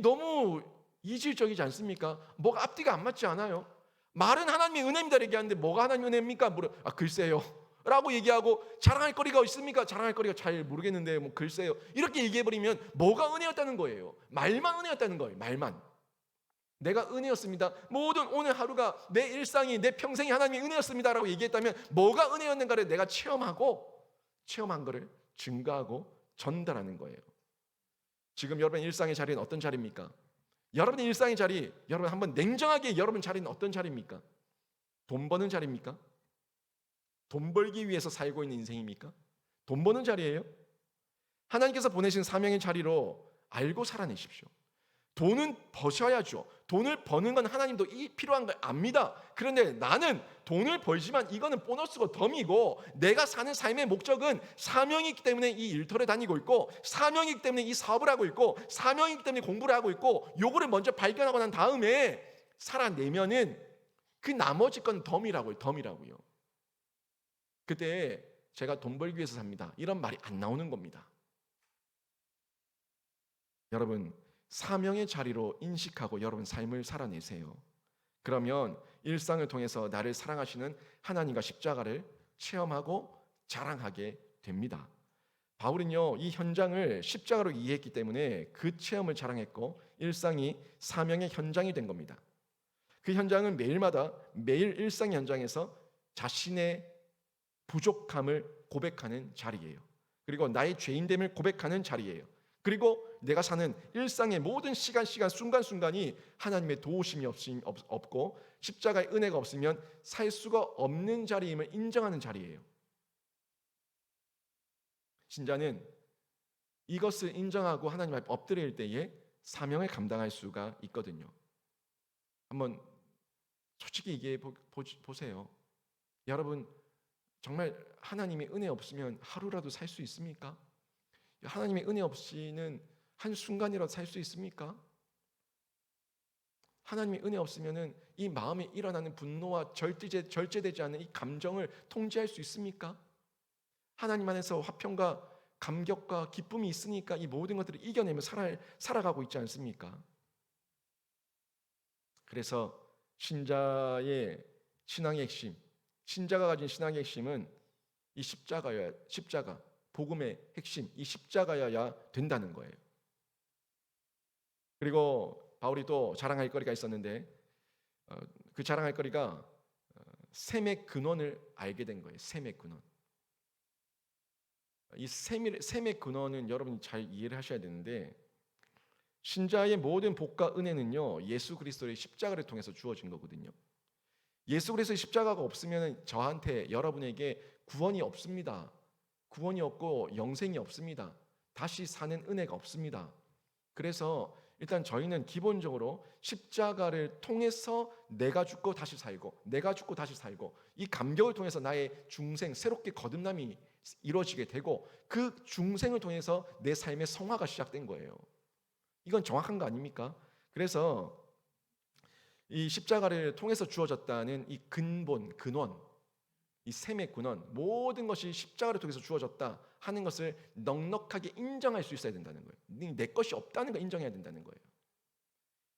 너무 이질적이지 않습니까? 뭐가 앞뒤가 안 맞지 않아요? 말은 하나님의 은혜입니다 얘기하는데 뭐가 하나님의 은혜입니까? 글쎄요 라고 얘기하고 자랑할 거리가 있습니까? 자랑할 거리가 잘 모르겠는데 글쎄요 이렇게 얘기해버리면 뭐가 은혜였다는 거예요? 말만 은혜였다는 거예요. 말만. 내가 은혜였습니다. 모든 오늘 하루가 내 일상이 내 평생이 하나님의 은혜였습니다 라고 얘기했다면 뭐가 은혜였는가를 내가 체험한 거를 증거하고 전달하는 거예요. 지금 여러분 일상의 자리는 어떤 자리입니까? 여러분의 일상의 자리, 여러분 한번 냉정하게 여러분 자리는 어떤 자리입니까? 돈 버는 자리입니까? 돈 벌기 위해서 살고 있는 인생입니까? 돈 버는 자리예요? 하나님께서 보내신 사명의 자리로 알고 살아내십시오. 돈은 버셔야죠. 돈을 버는 건 하나님도 필요한 걸 압니다. 그런데 나는 돈을 벌지만 이거는 보너스고 덤이고 내가 사는 삶의 목적은 사명이기 때문에 이 일터를 다니고 있고 사명이기 때문에 이 사업을 하고 있고 사명이기 때문에 공부를 하고 있고 요거를 먼저 발견하고 난 다음에 살아내면은 그 나머지 건 덤이라고요. 그때 제가 돈 벌기 위해서 삽니다. 이런 말이 안 나오는 겁니다. 여러분 사명의 자리로 인식하고 여러분 삶을 살아내세요. 그러면 일상을 통해서 나를 사랑하시는 하나님과 십자가를 체험하고 자랑하게 됩니다. 바울은요 이 현장을 십자가로 이해했기 때문에 그 체험을 자랑했고 일상이 사명의 현장이 된 겁니다. 그 현장은 매일 일상의 현장에서 자신의 부족함을 고백하는 자리예요. 그리고 나의 죄인됨을 고백하는 자리예요. 그리고 내가 사는 일상의 모든 시간 순간순간이 하나님의 도우심이 없고 십자가의 은혜가 없으면 살 수가 없는 자리임을 인정하는 자리예요. 신자는 이것을 인정하고 하나님 앞에 엎드릴 때에 사명을 감당할 수가 있거든요. 한번 솔직히 얘기해 보세요. 여러분, 정말 하나님의 은혜 없으면 하루라도 살 수 있습니까? 하나님의 은혜 없이는 한순간이라도 살 수 있습니까? 하나님의 은혜 없으면 이 마음에 일어나는 분노와 절제되지 않는 이 감정을 통제할 수 있습니까? 하나님 안에서 화평과 감격과 기쁨이 있으니까 이 모든 것들을 이겨내며 살아가고 있지 않습니까? 그래서 신자의 신앙의 핵심, 신자가 가진 신앙의 핵심은 이 십자가, 복음의 핵심, 이 십자가여야 된다는 거예요. 그리고 바울이 또 자랑할 거리가 있었는데 그 자랑할 거리가 셈의 근원을 알게 된 거예요. 셈의 근원. 이 셈의 근원은 여러분이 잘 이해를 하셔야 되는데, 신자의 모든 복과 은혜는요 예수 그리스도의 십자가를 통해서 주어진 거거든요. 예수 그리스도의 십자가가 없으면 저한테, 여러분에게 구원이 없습니다. 구원이 없고 영생이 없습니다. 다시 사는 은혜가 없습니다. 그래서 일단 저희는 기본적으로 십자가를 통해서 내가 죽고 다시 살고, 내가 죽고 다시 살고, 이 감격을 통해서 나의 중생, 새롭게 거듭남이 이루어지게 되고, 그 중생을 통해서 내 삶의 성화가 시작된 거예요. 이건 정확한 거 아닙니까? 그래서 이 십자가를 통해서 주어졌다는 이 근원, 이 셈의 근원, 모든 것이 십자가를 통해서 주어졌다 하는 것을 넉넉하게 인정할 수 있어야 된다는 거예요. 내 것이 없다는 걸 인정해야 된다는 거예요.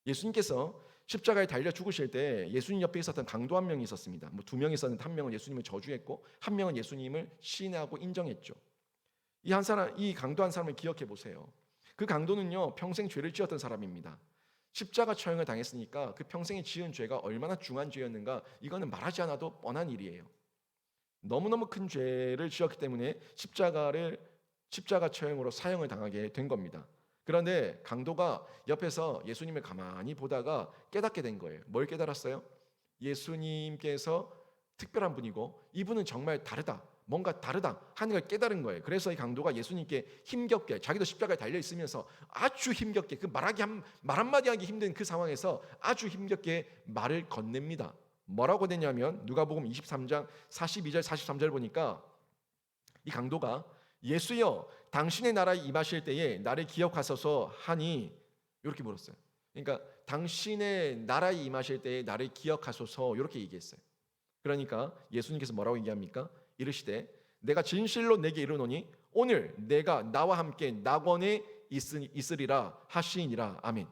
예수님께서 십자가에 달려 죽으실 때 예수님 옆에 있었던 강도 한 명이 있었습니다. 두 명이 있었는데 한 명은 예수님을 저주했고 한 명은 예수님을 시인하고 인정했죠. 이 강도 한 사람을 기억해 보세요. 그 강도는요 평생 죄를 지었던 사람입니다. 십자가 처형을 당했으니까 그 평생에 지은 죄가 얼마나 중한 죄였는가, 이거는 말하지 않아도 뻔한 일이에요. 너무너무 큰 죄를 지었기 때문에 십자가 처형으로 사형을 당하게 된 겁니다. 그런데 강도가 옆에서 예수님을 가만히 보다가 깨닫게 된 거예요. 뭘 깨달았어요? 예수님께서 특별한 분이고 이분은 정말 다르다, 뭔가 다르다 하는 걸 깨달은 거예요. 그래서 이 강도가 예수님께 힘겹게, 자기도 십자가에 달려 있으면서 아주 힘겹게, 그 말 한마디 하기 힘든 그 상황에서 아주 힘겹게 말을 건넵니다. 뭐라고 되냐면 누가복음 23장 42절 43절 보니까 이 강도가 예수여 당신의 나라에 임하실 때에 나를 기억하소서 하니, 이렇게 물었어요. 그러니까 당신의 나라에 임하실 때에 나를 기억하소서, 이렇게 얘기했어요. 그러니까 예수님께서 뭐라고 얘기합니까? 이르시되 내가 진실로 내게 이르노니 오늘 내가 나와 함께 낙원에 있으리라 하시니라. 아멘.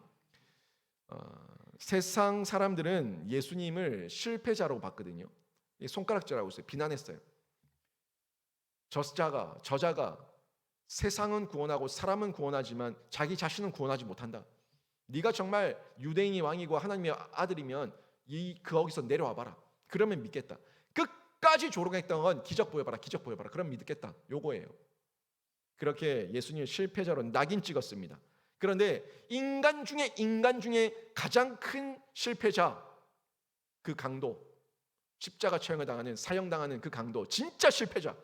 세상 사람들은 예수님을 실패자로 봤거든요. 손가락질하고 있어요. 비난했어요. 저자가 세상은 구원하고 사람은 구원하지만 자기 자신은 구원하지 못한다. 네가 정말 유대인이 왕이고 하나님의 아들이면 거기서 내려와 봐라. 그러면 믿겠다. 끝까지 조롱했던 건 기적 보여봐라. 그럼 믿겠다. 요거예요. 그렇게 예수님을 실패자로 낙인 찍었습니다. 그런데 인간 중에 가장 큰 실패자, 그 강도, 십자가 처형을 당하는, 사형당하는 그 강도, 진짜 실패자가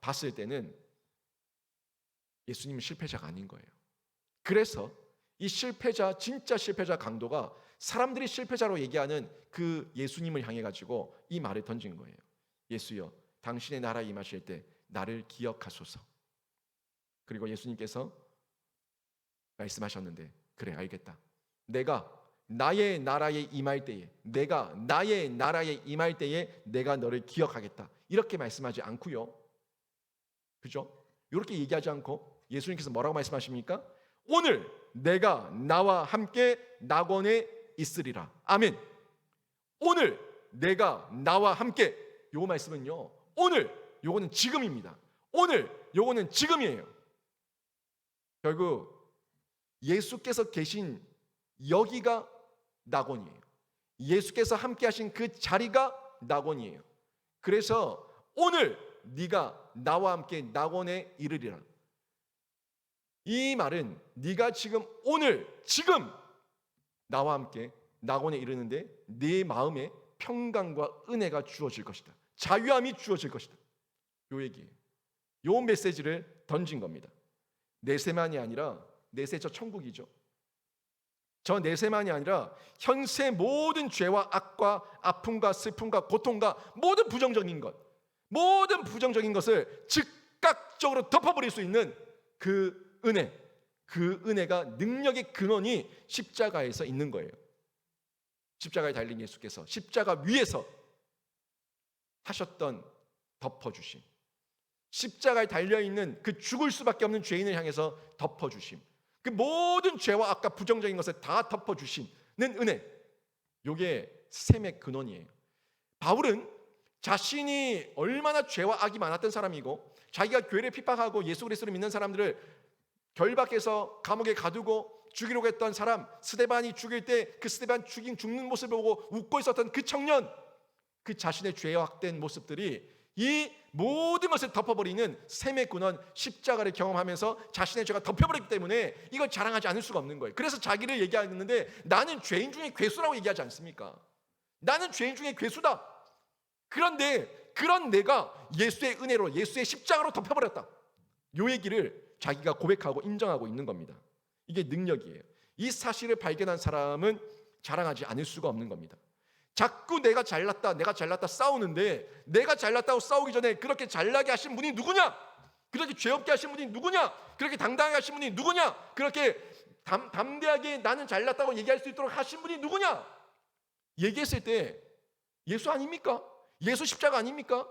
봤을 때는 예수님은 실패자가 아닌 거예요. 그래서 이 진짜 실패자 강도가 사람들이 실패자로 얘기하는 그 예수님을 향해 가지고 이 말을 던진 거예요. 예수여 당신의 나라에 임하실 때 나를 기억하소서. 그리고 예수님께서 말씀하셨는데, 그래 알겠다. 내가 나의 나라에 임할 때에 내가 너를 기억하겠다. 이렇게 말씀하지 않고요. 그죠? 이렇게 얘기하지 않고 예수님께서 뭐라고 말씀하십니까? 오늘 내가 나와 함께 낙원에 있으리라. 아멘. 오늘 내가 나와 함께, 요 말씀은요 오늘, 요거는 지금입니다. 오늘 요거는 지금이에요. 결국 예수께서 계신 여기가 낙원이에요. 예수께서 함께 하신 그 자리가 낙원이에요. 그래서 오늘 네가 나와 함께 낙원에 이르리라. 이 말은 네가 지금 오늘 지금 나와 함께 낙원에 이르는데 네 마음에 평강과 은혜가 주어질 것이다. 자유함이 주어질 것이다. 요 얘기예요. 요 메시지를 던진 겁니다. 내세만이 아니라 내세 저 천국이죠. 저 내세만이 아니라 현세 모든 죄와 악과 아픔과 슬픔과 고통과 모든 부정적인 것을 즉각적으로 덮어버릴 수 있는 그 은혜, 그 은혜가 능력의 근원이 십자가에서 있는 거예요. 십자가에 달린 예수께서 십자가 위에서 하셨던 덮어주심, 십자가에 달려있는 그 죽을 수밖에 없는 죄인을 향해서 덮어주심, 그 모든 죄와 악과 부정적인 것을 다 덮어주시는 은혜, 이게 셈의 근원이에요. 바울은 자신이 얼마나 죄와 악이 많았던 사람이고 자기가 교회를 핍박하고 예수 그리스도를 믿는 사람들을 결박해서 감옥에 가두고 죽이려고 했던 사람, 스데반이 죽일 때 그 스데반 죽는 모습을 보고 웃고 있었던 그 청년, 그 자신의 죄악된 모습들이 이 모든 것을 덮어버리는 셈의 근원 십자가를 경험하면서 자신의 죄가 덮여버렸기 때문에 이걸 자랑하지 않을 수가 없는 거예요. 그래서 자기를 얘기하는데 나는 죄인 중에 괴수라고 얘기하지 않습니까? 나는 죄인 중에 괴수다. 그런데 그런 내가 예수의 은혜로 예수의 십자가로 덮여버렸다. 이 얘기를 자기가 고백하고 인정하고 있는 겁니다. 이게 능력이에요. 이 사실을 발견한 사람은 자랑하지 않을 수가 없는 겁니다. 자꾸 내가 잘났다 싸우는데 내가 잘났다고 싸우기 전에 그렇게 잘나게 하신 분이 누구냐? 그렇게 죄 없게 하신 분이 누구냐? 그렇게 당당하게 하신 분이 누구냐? 그렇게 담대하게 나는 잘났다고 얘기할 수 있도록 하신 분이 누구냐? 얘기했을 때 예수 아닙니까? 예수 십자가 아닙니까?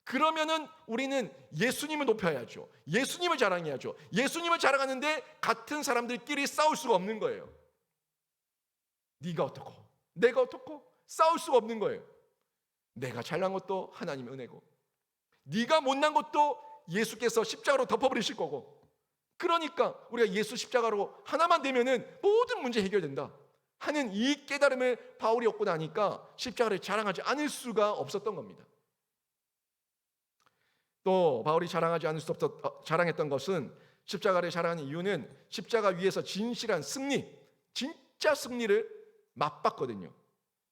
그러면은 우리는 예수님을 높여야죠. 예수님을 자랑해야죠. 예수님을 자랑하는데 같은 사람들끼리 싸울 수가 없는 거예요. 네가 어떻고 내가 어떻고 싸울 수가 없는 거예요. 내가 잘난 것도 하나님의 은혜고 네가 못난 것도 예수께서 십자가로 덮어버리실 거고, 그러니까 우리가 예수 십자가로 하나만 되면은 모든 문제 해결된다 하는 이 깨달음을 바울이 얻고 나니까 십자가를 자랑하지 않을 수가 없었던 겁니다. 또 바울이 자랑했던 것은, 십자가를 자랑하는 이유는 십자가 위에서 진실한 승리, 진짜 승리를 맛봤거든요.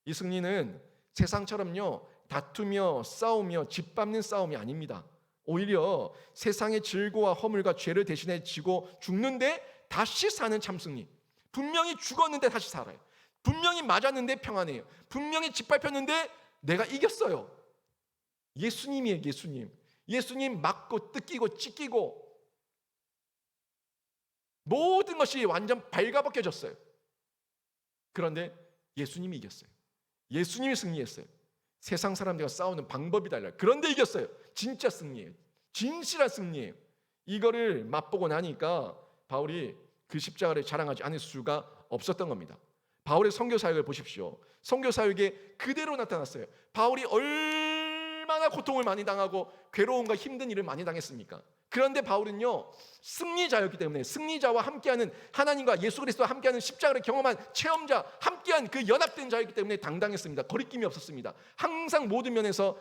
이 승리는 세상처럼요 다투며 싸우며 짓밟는 싸움이 아닙니다. 오히려 세상의 질고와 허물과 죄를 대신해 지고 죽는데 다시 사는 참승리. 분명히 죽었는데 다시 살아요. 분명히 맞았는데 평안해요. 분명히 짓밟혔는데 내가 이겼어요. 예수님이에요. 예수님 맞고 뜯기고 찢기고 모든 것이 완전 발가벗겨졌어요. 그런데 예수님이 이겼어요. 예수님이 승리했어요. 세상 사람들과 싸우는 방법이 달라요. 그런데 이겼어요. 진짜 승리예요. 진실한 승리예요. 이거를 맛보고 나니까 바울이 그 십자가를 자랑하지 않을 수가 없었던 겁니다. 바울의 선교 사역을 보십시오. 선교 사역에 그대로 나타났어요. 바울이 얼마나 고통을 많이 당하고 괴로움과 힘든 일을 많이 당했습니까? 그런데 바울은요 승리자였기 때문에, 승리자와 함께하는, 하나님과 예수 그리스도와 함께하는 십자가를 경험한 체험자, 함께한 그 연합된 자였기 때문에 당당했습니다. 거리낌이 없었습니다. 항상 모든 면에서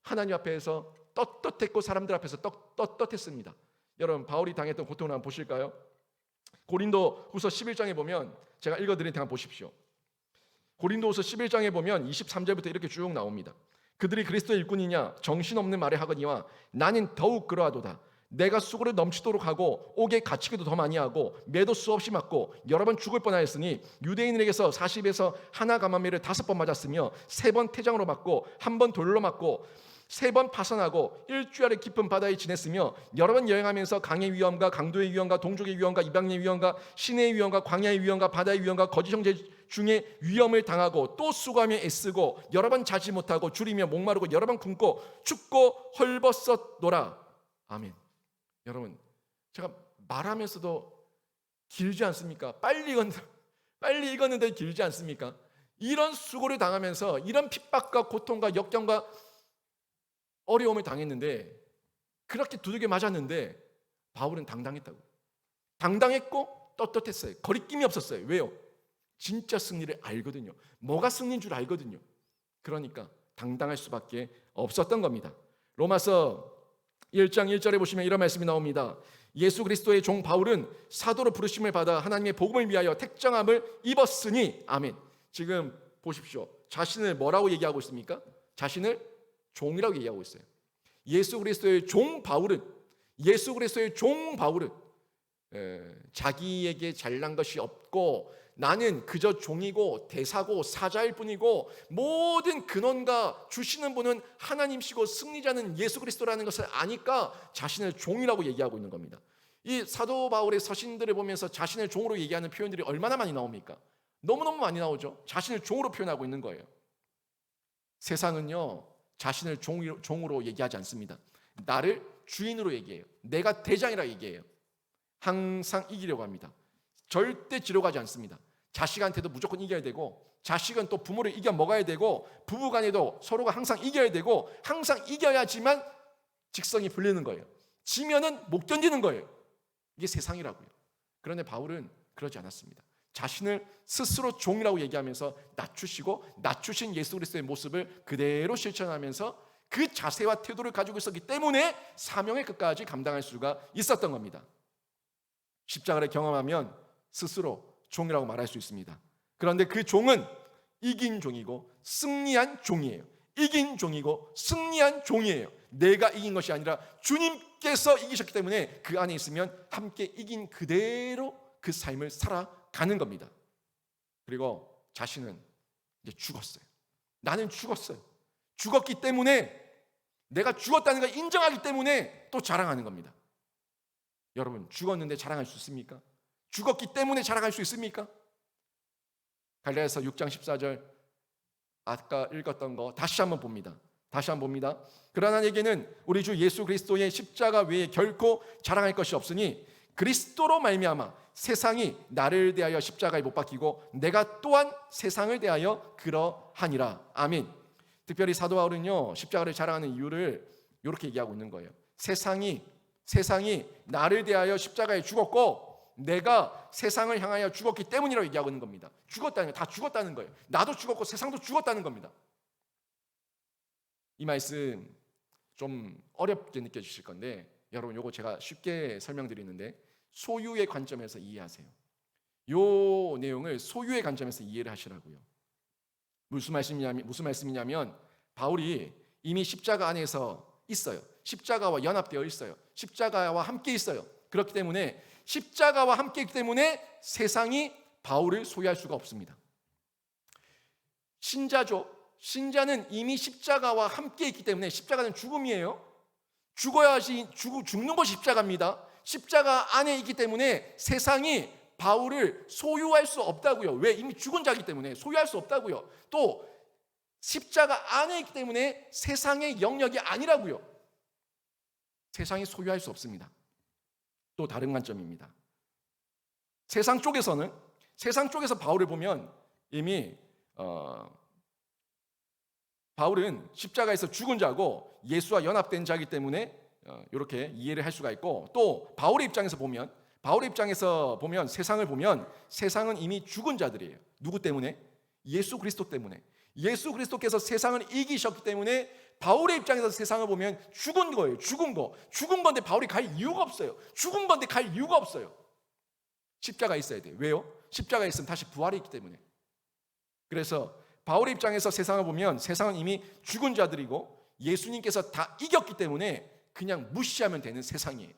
하나님 앞에서 떳떳했고 사람들 앞에서 떳떳했습니다. 여러분, 바울이 당했던 고통을 한번 보실까요? 고린도 후서 11장에 보면, 제가 읽어드린 테니까 보십시오. 고린도 후서 11장에 보면 23절부터 이렇게 쭉 나옵니다. 그들이 그리스도의 일꾼이냐 정신없는 말을 하거니와 나는 더욱 그러하도다. 내가 수고를 넘치도록 하고 옥에 갇히기도 더 많이 하고 매도 수없이 맞고 여러 번 죽을 뻔하였으니 유대인에게서 40에서 하나 가마매를 5번 맞았으며 3번 태장으로 맞고 1번 돌로 맞고 3번 파선하고 일주일에 깊은 바다에 지냈으며 여러 번 여행하면서 강의 위험과 강도의 위험과 동족의 위험과 이방인의 위험과 시내의 위험과 광야의 위험과 바다의 위험과 거짓 형제 중에 위험을 당하고 또 수고하며 애쓰고 여러 번 자지 못하고 줄이며 목마르고 여러 번 굶고 춥고 헐벗었노라. 아멘. 여러분, 제가 말하면서도 길지 않습니까? 빨리 읽었는데 길지 않습니까? 이런 수고를 당하면서 이런 핍박과 고통과 역경과 어려움을 당했는데, 그렇게 두들겨 맞았는데 바울은 당당했다고. 당당했고 떳떳했어요. 거리낌이 없었어요. 왜요? 진짜 승리를 알거든요. 뭐가 승리인 줄 알거든요. 그러니까 당당할 수밖에 없었던 겁니다. 로마서 1장 1절에 보시면 이런 말씀이 나옵니다. 예수 그리스도의 종 바울은 사도로 부르심을 받아 하나님의 복음을 위하여 택정함을 입었으니. 아멘. 지금 보십시오. 자신을 뭐라고 얘기하고 있습니까? 자신을 종이라고 얘기하고 있어요. 예수 그리스도의 종 바울은 자기에게 잘난 것이 없고 나는 그저 종이고 대사고 사자일 뿐이고 모든 근원과 주시는 분은 하나님이시고 승리자는 예수 그리스도라는 것을 아니까 자신을 종이라고 얘기하고 있는 겁니다. 이 사도 바울의 서신들을 보면서 자신을 종으로 얘기하는 표현들이 얼마나 많이 나옵니까? 너무너무 많이 나오죠. 자신을 종으로 표현하고 있는 거예요. 세상은요, 자신을 종으로 얘기하지 않습니다. 나를 주인으로 얘기해요. 내가 대장이라 얘기해요. 항상 이기려고 합니다. 절대 지려가지 않습니다. 자식한테도 무조건 이겨야 되고, 자식은 또 부모를 이겨 먹어야 되고, 부부간에도 서로가 항상 이겨야 되고, 항상 이겨야지만 직성이 풀리는 거예요. 지면은 못 견디는 거예요. 이게 세상이라고요. 그런데 바울은 그러지 않았습니다. 자신을 스스로 종이라고 얘기하면서 낮추신 예수 그리스도의 모습을 그대로 실천하면서 그 자세와 태도를 가지고 있었기 때문에 사명의 끝까지 감당할 수가 있었던 겁니다. 십자가를 경험하면 스스로 종이라고 말할 수 있습니다. 그런데 그 종은 이긴 종이고 승리한 종이에요. 이긴 종이고 승리한 종이에요. 내가 이긴 것이 아니라 주님께서 이기셨기 때문에 그 안에 있으면 함께 이긴 그대로 그 삶을 살아가는 겁니다. 그리고 자신은 이제 죽었어요. 나는 죽었어요. 죽었기 때문에, 내가 죽었다는 걸 인정하기 때문에 또 자랑하는 겁니다. 여러분, 죽었는데 자랑할 수 있습니까? 죽었기 때문에 자랑할 수 있습니까? 갈라디아서 6장 14절 아까 읽었던 거 다시 한번 봅니다. 그러나 내게는 우리 주 예수 그리스도의 십자가 외에 결코 자랑할 것이 없으니 그리스도로 말미암아 세상이 나를 대하여 십자가에 못 박히고 내가 또한 세상을 대하여 그러하니라. 아멘. 특별히 사도 바울은요, 십자가를 자랑하는 이유를 이렇게 얘기하고 있는 거예요. 세상이 나를 대하여 십자가에 죽었고 내가 세상을 향하여 죽었기 때문이라고 얘기하고 있는 겁니다. 죽었다는 거, 다 죽었다는 거예요. 나도 죽었고 세상도 죽었다는 겁니다. 이 말씀 좀 어렵게 느껴지실 건데 여러분, 요거 제가 쉽게 설명드리는데 소유의 관점에서 이해하세요. 요 내용을 소유의 관점에서 이해를 하시라고요. 무슨 말씀이냐면 바울이 이미 십자가 안에서 있어요. 십자가와 연합되어 있어요. 십자가와 함께 있어요. 그렇기 때문에 십자가와 함께 있기 때문에 세상이 바울을 소유할 수가 없습니다. 신자죠. 신자는 이미 십자가와 함께 있기 때문에, 십자가는 죽음이에요. 죽는 것이 십자가입니다. 십자가 안에 있기 때문에 세상이 바울을 소유할 수 없다고요. 왜? 이미 죽은 자이기 때문에 소유할 수 없다고요. 또 십자가 안에 있기 때문에 세상의 영역이 아니라고요. 세상이 소유할 수 없습니다. 또 다른 관점입니다. 세상 쪽에서 바울을 보면 이미 바울은 십자가에서 죽은 자고 예수와 연합된 자이기 때문에 이렇게 이해를 할 수가 있고, 또 바울의 입장에서 보면 세상을 보면 세상은 이미 죽은 자들이에요. 누구 때문에? 예수 그리스도 때문에. 예수 그리스도께서 세상을 이기셨기 때문에 바울의 입장에서 세상을 보면 죽은 거예요. 죽은 건데 바울이 갈 이유가 없어요. 죽은 건데 갈 이유가 없어요. 십자가 있어야 돼요. 왜요? 십자가 있으면 다시 부활이 있기 때문에. 그래서 바울의 입장에서 세상을 보면 세상은 이미 죽은 자들이고 예수님께서 다 이겼기 때문에 그냥 무시하면 되는 세상이에요.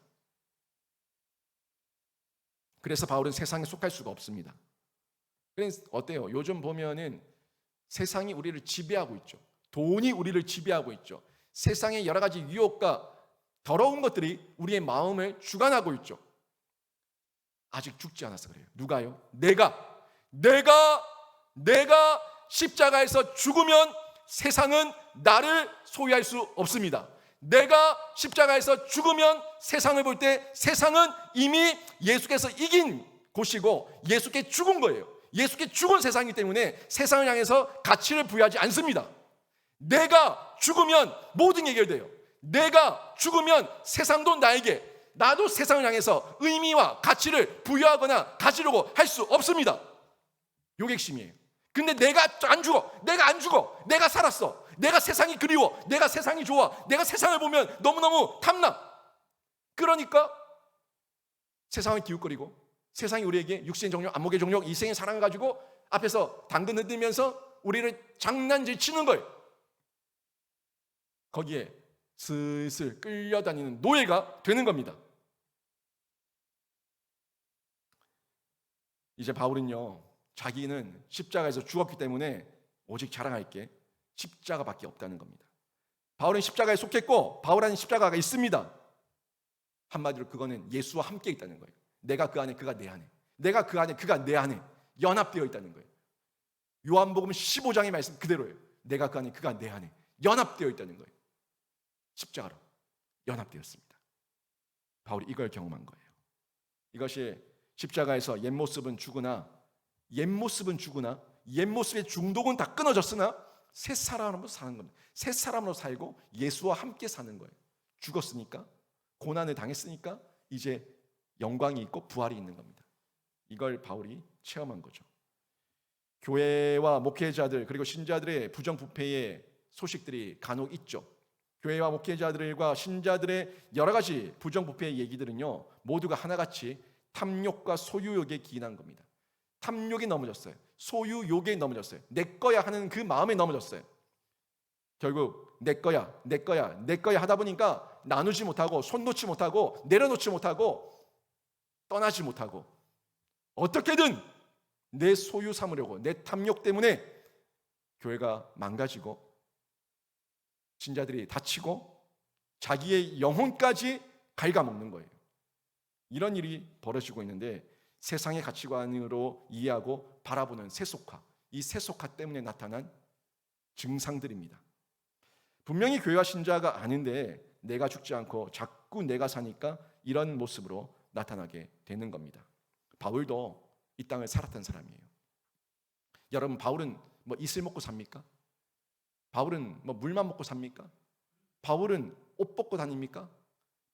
그래서 바울은 세상에 속할 수가 없습니다. 그래서 어때요? 요즘 보면은 세상이 우리를 지배하고 있죠. 돈이 우리를 지배하고 있죠. 세상의 여러 가지 유혹과 더러운 것들이 우리의 마음을 주관하고 있죠. 아직 죽지 않아서 그래요. 누가요? 내가 십자가에서 죽으면 세상은 나를 소유할 수 없습니다. 내가 십자가에서 죽으면 세상을 볼 때 세상은 이미 예수께서 이긴 곳이고 예수께 죽은 거예요. 예수께 죽은 세상이기 때문에 세상을 향해서 가치를 부여하지 않습니다. 내가 죽으면 모든 게 해결돼요. 내가 죽으면 세상도 나도 세상을 향해서 의미와 가치를 부여하거나 가지려고 할 수 없습니다. 요게 핵심이에요. 근데 내가 안 죽어. 내가 살았어. 내가 세상이 그리워, 내가 세상이 좋아, 내가 세상을 보면 너무너무 탐나. 그러니까 세상을 기웃거리고 세상이 우리에게 육신의 정욕, 안목의 정욕, 이생의 사랑을 가지고 앞에서 당근 흔들면서 우리를 장난질 치는 거예요. 거기에 슬슬 끌려다니는 노예가 되는 겁니다. 이제 바울은요, 자기는 십자가에서 죽었기 때문에 오직 자랑할 게 십자가밖에 없다는 겁니다. 바울은 십자가에 속했고 바울 안에 십자가가 있습니다. 한마디로 그거는 예수와 함께 있다는 거예요. 내가 그 안에, 그가 내 안에, 내가 그 안에, 그가 내 안에 연합되어 있다는 거예요. 요한복음 15장의 말씀 그대로예요. 내가 그 안에, 그가 내 안에 연합되어 있다는 거예요. 십자가로 연합되었습니다. 바울이 이걸 경험한 거예요. 이것이 십자가에서 옛모습은 죽으나 옛모습의 중독은 다 끊어졌으나 새 사람으로 사는 겁니다. 새 사람으로 살고 예수와 함께 사는 거예요. 죽었으니까, 고난을 당했으니까 이제 영광이 있고 부활이 있는 겁니다. 이걸 바울이 체험한 거죠. 교회와 목회자들 그리고 신자들의 부정부패의 소식들이 간혹 있죠. 교회와 목회자들과 신자들의 여러 가지 부정부패의 얘기들은요, 모두가 하나같이 탐욕과 소유욕에 기인한 겁니다. 탐욕이 넘어졌어요. 소유욕에 넘어졌어요. 내 거야 하는 그 마음에 넘어졌어요. 결국 내 거야 하다 보니까 나누지 못하고 손 놓지 못하고 내려놓지 못하고 떠나지 못하고 어떻게든 내 소유 삼으려고, 내 탐욕 때문에 교회가 망가지고 신자들이 다치고 자기의 영혼까지 갉아먹는 거예요. 이런 일이 벌어지고 있는데 세상의 가치관으로 이해하고 바라보는 세속화, 이 세속화 때문에 나타난 증상들입니다. 분명히 교회와 신자가 아닌데 내가 죽지 않고 자꾸 내가 사니까 이런 모습으로 나타나게 되는 겁니다. 바울도 이 땅을 살았던 사람이에요. 여러분, 바울은 뭐 이슬 먹고 삽니까? 바울은 뭐 물만 먹고 삽니까? 바울은 옷 벗고 다닙니까?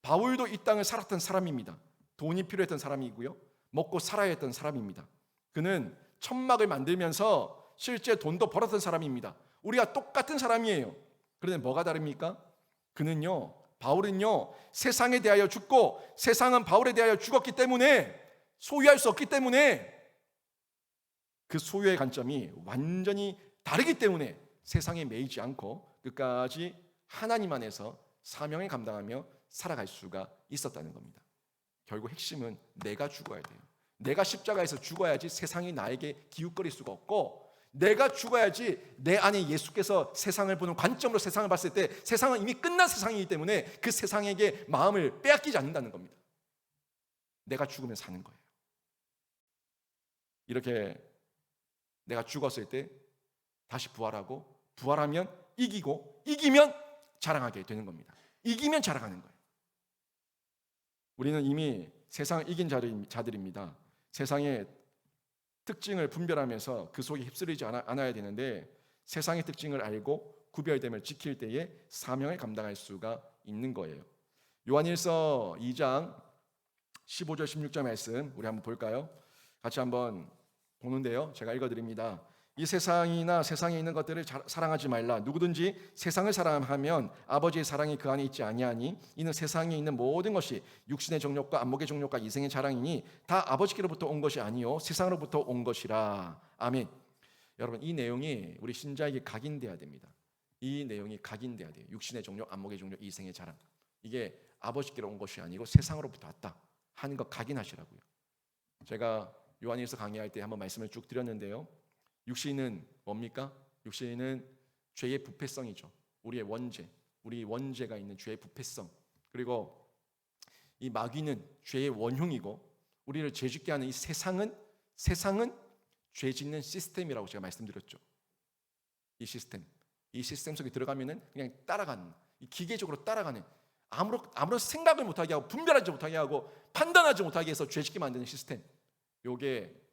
바울도 이 땅을 살았던 사람입니다. 돈이 필요했던 사람이고요, 먹고 살아야 했던 사람입니다. 그는 천막을 만들면서 실제 돈도 벌었던 사람입니다. 우리가 똑같은 사람이에요. 그런데 뭐가 다릅니까? 바울은요 세상에 대하여 죽고 세상은 바울에 대하여 죽었기 때문에, 소유할 수 없기 때문에, 그 소유의 관점이 완전히 다르기 때문에 세상에 매이지 않고 끝까지 하나님 안에서 사명을 감당하며 살아갈 수가 있었다는 겁니다. 결국 핵심은 내가 죽어야 돼요. 내가 십자가에서 죽어야지 세상이 나에게 기웃거릴 수가 없고, 내가 죽어야지 내 안에 예수께서 세상을 보는 관점으로 세상을 봤을 때 세상은 이미 끝난 세상이기 때문에 그 세상에게 마음을 빼앗기지 않는다는 겁니다. 내가 죽으면 사는 거예요. 이렇게 내가 죽었을 때 다시 부활하고, 부활하면 이기고, 이기면 자랑하게 되는 겁니다. 이기면 자랑하는 거예요. 우리는 이미 세상을 이긴 자들입니다. 세상의 특징을 분별하면서 그 속에 휩쓸리지 않아야 되는데, 세상의 특징을 알고 구별됨을 지킬 때에 사명을 감당할 수가 있는 거예요. 요한일서 2장 15절 16절 말씀 우리 한번 볼까요? 같이 한번 보는데요, 제가 읽어드립니다. 이 세상이나 세상에 있는 것들을 사랑하지 말라. 누구든지 세상을 사랑하면 아버지의 사랑이 그 안에 있지 아니하니, 이는 세상에 있는 모든 것이 육신의 정욕과 안목의 정욕과 이생의 자랑이니 다 아버지께로부터 온 것이 아니요 세상으로부터 온 것이라. 아멘. 여러분, 이 내용이 우리 신자에게 각인돼야 됩니다. 이 내용이 각인돼야 돼요. 육신의 정욕, 안목의 정욕, 이생의 자랑, 이게 아버지께로 온 것이 아니고 세상으로부터 왔다 하는 거 각인하시라고요. 제가 요한일서 강의할 때 한번 말씀을 쭉 드렸는데요, 육신은 뭡니까? 육신은 죄의 부패성이죠. 우리의 원죄, 우리 원죄가 있는 죄의 부패성, 그리고 이 마귀는 죄의 원흉이고, 우리를 죄짓게 하는 이 세상은 죄 짓는 시스템이라고 제가 말씀드렸죠. 이 시스템 속에 들어가면은 그냥 따라가는, 이 기계적으로 따라가는, 아무런 생각을 못하게 하고 분별하지 못하게 하고 판단하지 못하게 해서 죄짓게 만드는 시스템, 요게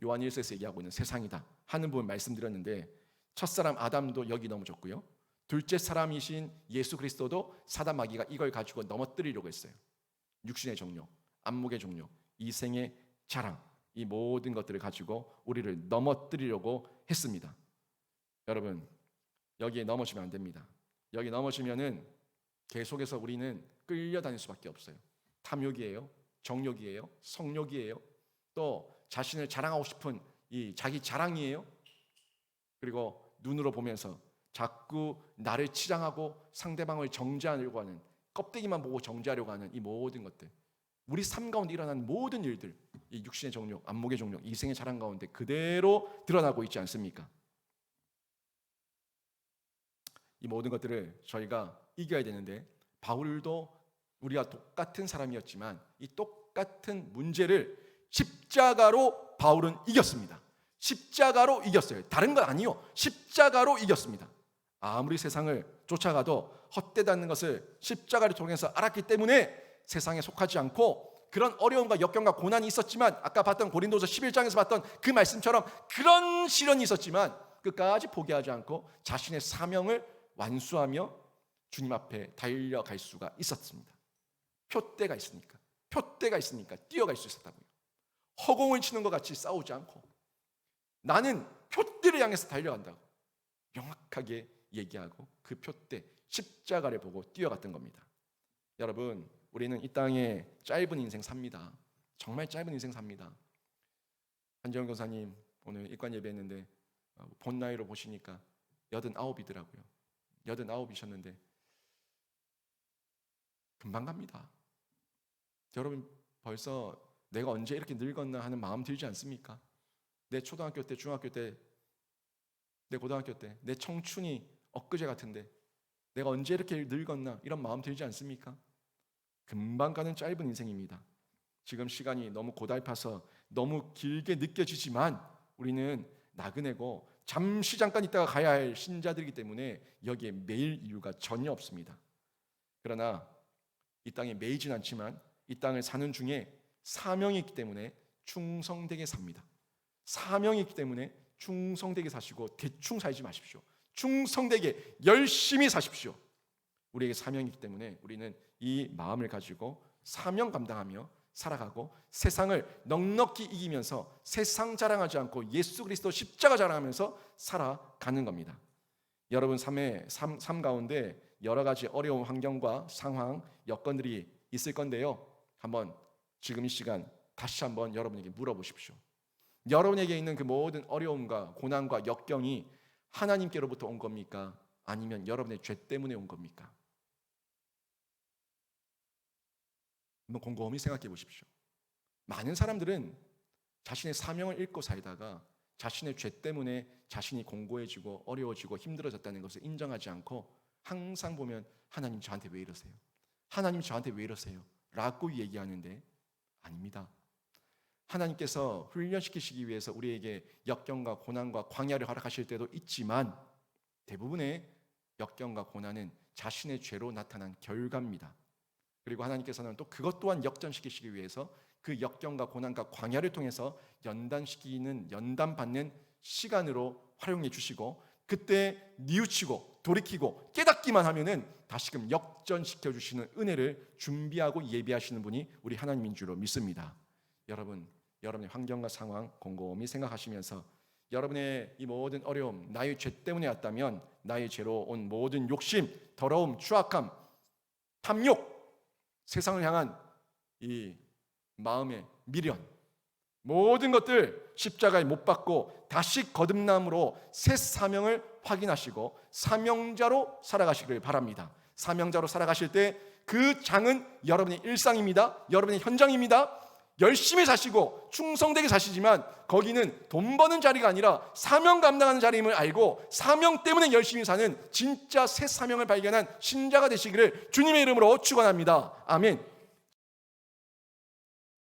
요한일서에서 얘기하고 있는 세상이다 하는 부분 말씀드렸는데, 첫사람 아담도 여기 넘어졌고요, 둘째 사람이신 예수 그리스도도 사단 마귀가 이걸 가지고 넘어뜨리려고 했어요. 육신의 정욕, 안목의 정욕, 이생의 자랑, 이 모든 것들을 가지고 우리를 넘어뜨리려고 했습니다. 여러분, 여기에 넘어지면 안 됩니다. 여기 넘어지면은 계속해서 우리는 끌려다닐 수밖에 없어요. 탐욕이에요, 정욕이에요, 성욕이에요, 또 자신을 자랑하고 싶은 이 자기 자랑이에요. 그리고 눈으로 보면서 자꾸 나를 치장하고 상대방을 정죄하려고 하는, 껍데기만 보고 정죄하려고 하는 이 모든 것들, 우리 삶 가운데 일어나는 모든 일들, 이 육신의 정욕, 안목의 정욕, 이생의 자랑 가운데 그대로 드러나고 있지 않습니까? 이 모든 것들을 저희가 이겨야 되는데, 바울도 우리가 똑같은 사람이었지만 이 똑같은 문제를 십자가로 바울은 이겼습니다. 십자가로 이겼어요. 다른 건 아니요, 십자가로 이겼습니다. 아무리 세상을 쫓아가도 헛되다는 것을 십자가를 통해서 알았기 때문에 세상에 속하지 않고, 그런 어려움과 역경과 고난이 있었지만, 아까 봤던 고린도서 11장에서 봤던 그 말씀처럼 그런 시련이 있었지만 끝까지 포기하지 않고 자신의 사명을 완수하며 주님 앞에 달려갈 수가 있었습니다. 표대가 있으니까 뛰어갈 수 있었다고요. 허공을 치는 것 같이 싸우지 않고 나는 표대를 향해서 달려간다고 명확하게 얘기하고 그 표대 십자가를 보고 뛰어갔던 겁니다. 여러분, 우리는 이 땅에 짧은 인생 삽니다. 정말 짧은 인생 삽니다. 한지영 교사님 오늘 입관 예배했는데 본 나이로 보시니까 89이더라고요. 89이셨는데 금방 갑니다. 여러분, 벌써 내가 언제 이렇게 늙었나 하는 마음 들지 않습니까? 내 초등학교 때, 중학교 때, 내 고등학교 때, 내 청춘이 엊그제 같은데 내가 언제 이렇게 늙었나 이런 마음 들지 않습니까? 금방 가는 짧은 인생입니다. 지금 시간이 너무 고달파서 너무 길게 느껴지지만 우리는 나그네고 잠시 잠깐 있다가 가야 할 신자들이기 때문에 여기에 매일 이유가 전혀 없습니다. 그러나 이 땅에 매이진 않지만 이 땅을 사는 중에 사명이 있기 때문에 충성되게 삽니다. 사명이 있기 때문에 충성되게 사시고 대충 살지 마십시오. 충성되게 열심히 사십시오. 우리에게 사명이 있기 때문에 우리는 이 마음을 가지고 사명 감당하며 살아가고 세상을 넉넉히 이기면서 세상 자랑하지 않고 예수 그리스도 십자가 자랑하면서 살아가는 겁니다. 여러분 삶 가운데 여러 가지 어려운 환경과 상황, 여건들이 있을 건데요. 한번 지금 이 시간 다시 한번 여러분에게 물어보십시오. 여러분에게 있는 그 모든 어려움과 고난과 역경이 하나님께로부터 온 겁니까? 아니면 여러분의 죄 때문에 온 겁니까? 한번 곰곰이 생각해 보십시오. 많은 사람들은 자신의 사명을 잃고 살다가 자신의 죄 때문에 자신이 공고해지고 어려워지고 힘들어졌다는 것을 인정하지 않고 항상 보면 하나님 저한테 왜 이러세요? 하나님 저한테 왜 이러세요? 라고 얘기하는데 아닙니다. 하나님께서 훈련시키시기 위해서 우리에게 역경과 고난과 광야를 허락하실 때도 있지만 대부분의 역경과 고난은 자신의 죄로 나타난 결과입니다. 그리고 하나님께서는 또 그것 또한 역전시키시기 위해서 그 역경과 고난과 광야를 통해서 연단받는 시간으로 활용해 주시고 그때 뉘우치고 돌이키고 깨닫기만 하면은 다시금 역전시켜 주시는 은혜를 준비하고 예비하시는 분이 우리 하나님인 줄로 믿습니다. 여러분의 환경과 상황 곰곰이 생각하시면서 여러분의 이 모든 어려움 나의 죄 때문에 왔다면 나의 죄로 온 모든 욕심, 더러움, 추악함, 탐욕, 세상을 향한 이 마음의 미련, 모든 것들 십자가에 못 박고 다시 거듭남으로 새 사명을 확인하시고 사명자로 살아가시길 바랍니다. 사명자로 살아가실 때 그 장은 여러분의 일상입니다. 여러분의 현장입니다. 열심히 사시고 충성되게 사시지만 거기는 돈 버는 자리가 아니라 사명 감당하는 자리임을 알고 사명 때문에 열심히 사는 진짜 새 사명을 발견한 신자가 되시기를 주님의 이름으로 축원합니다. 아멘.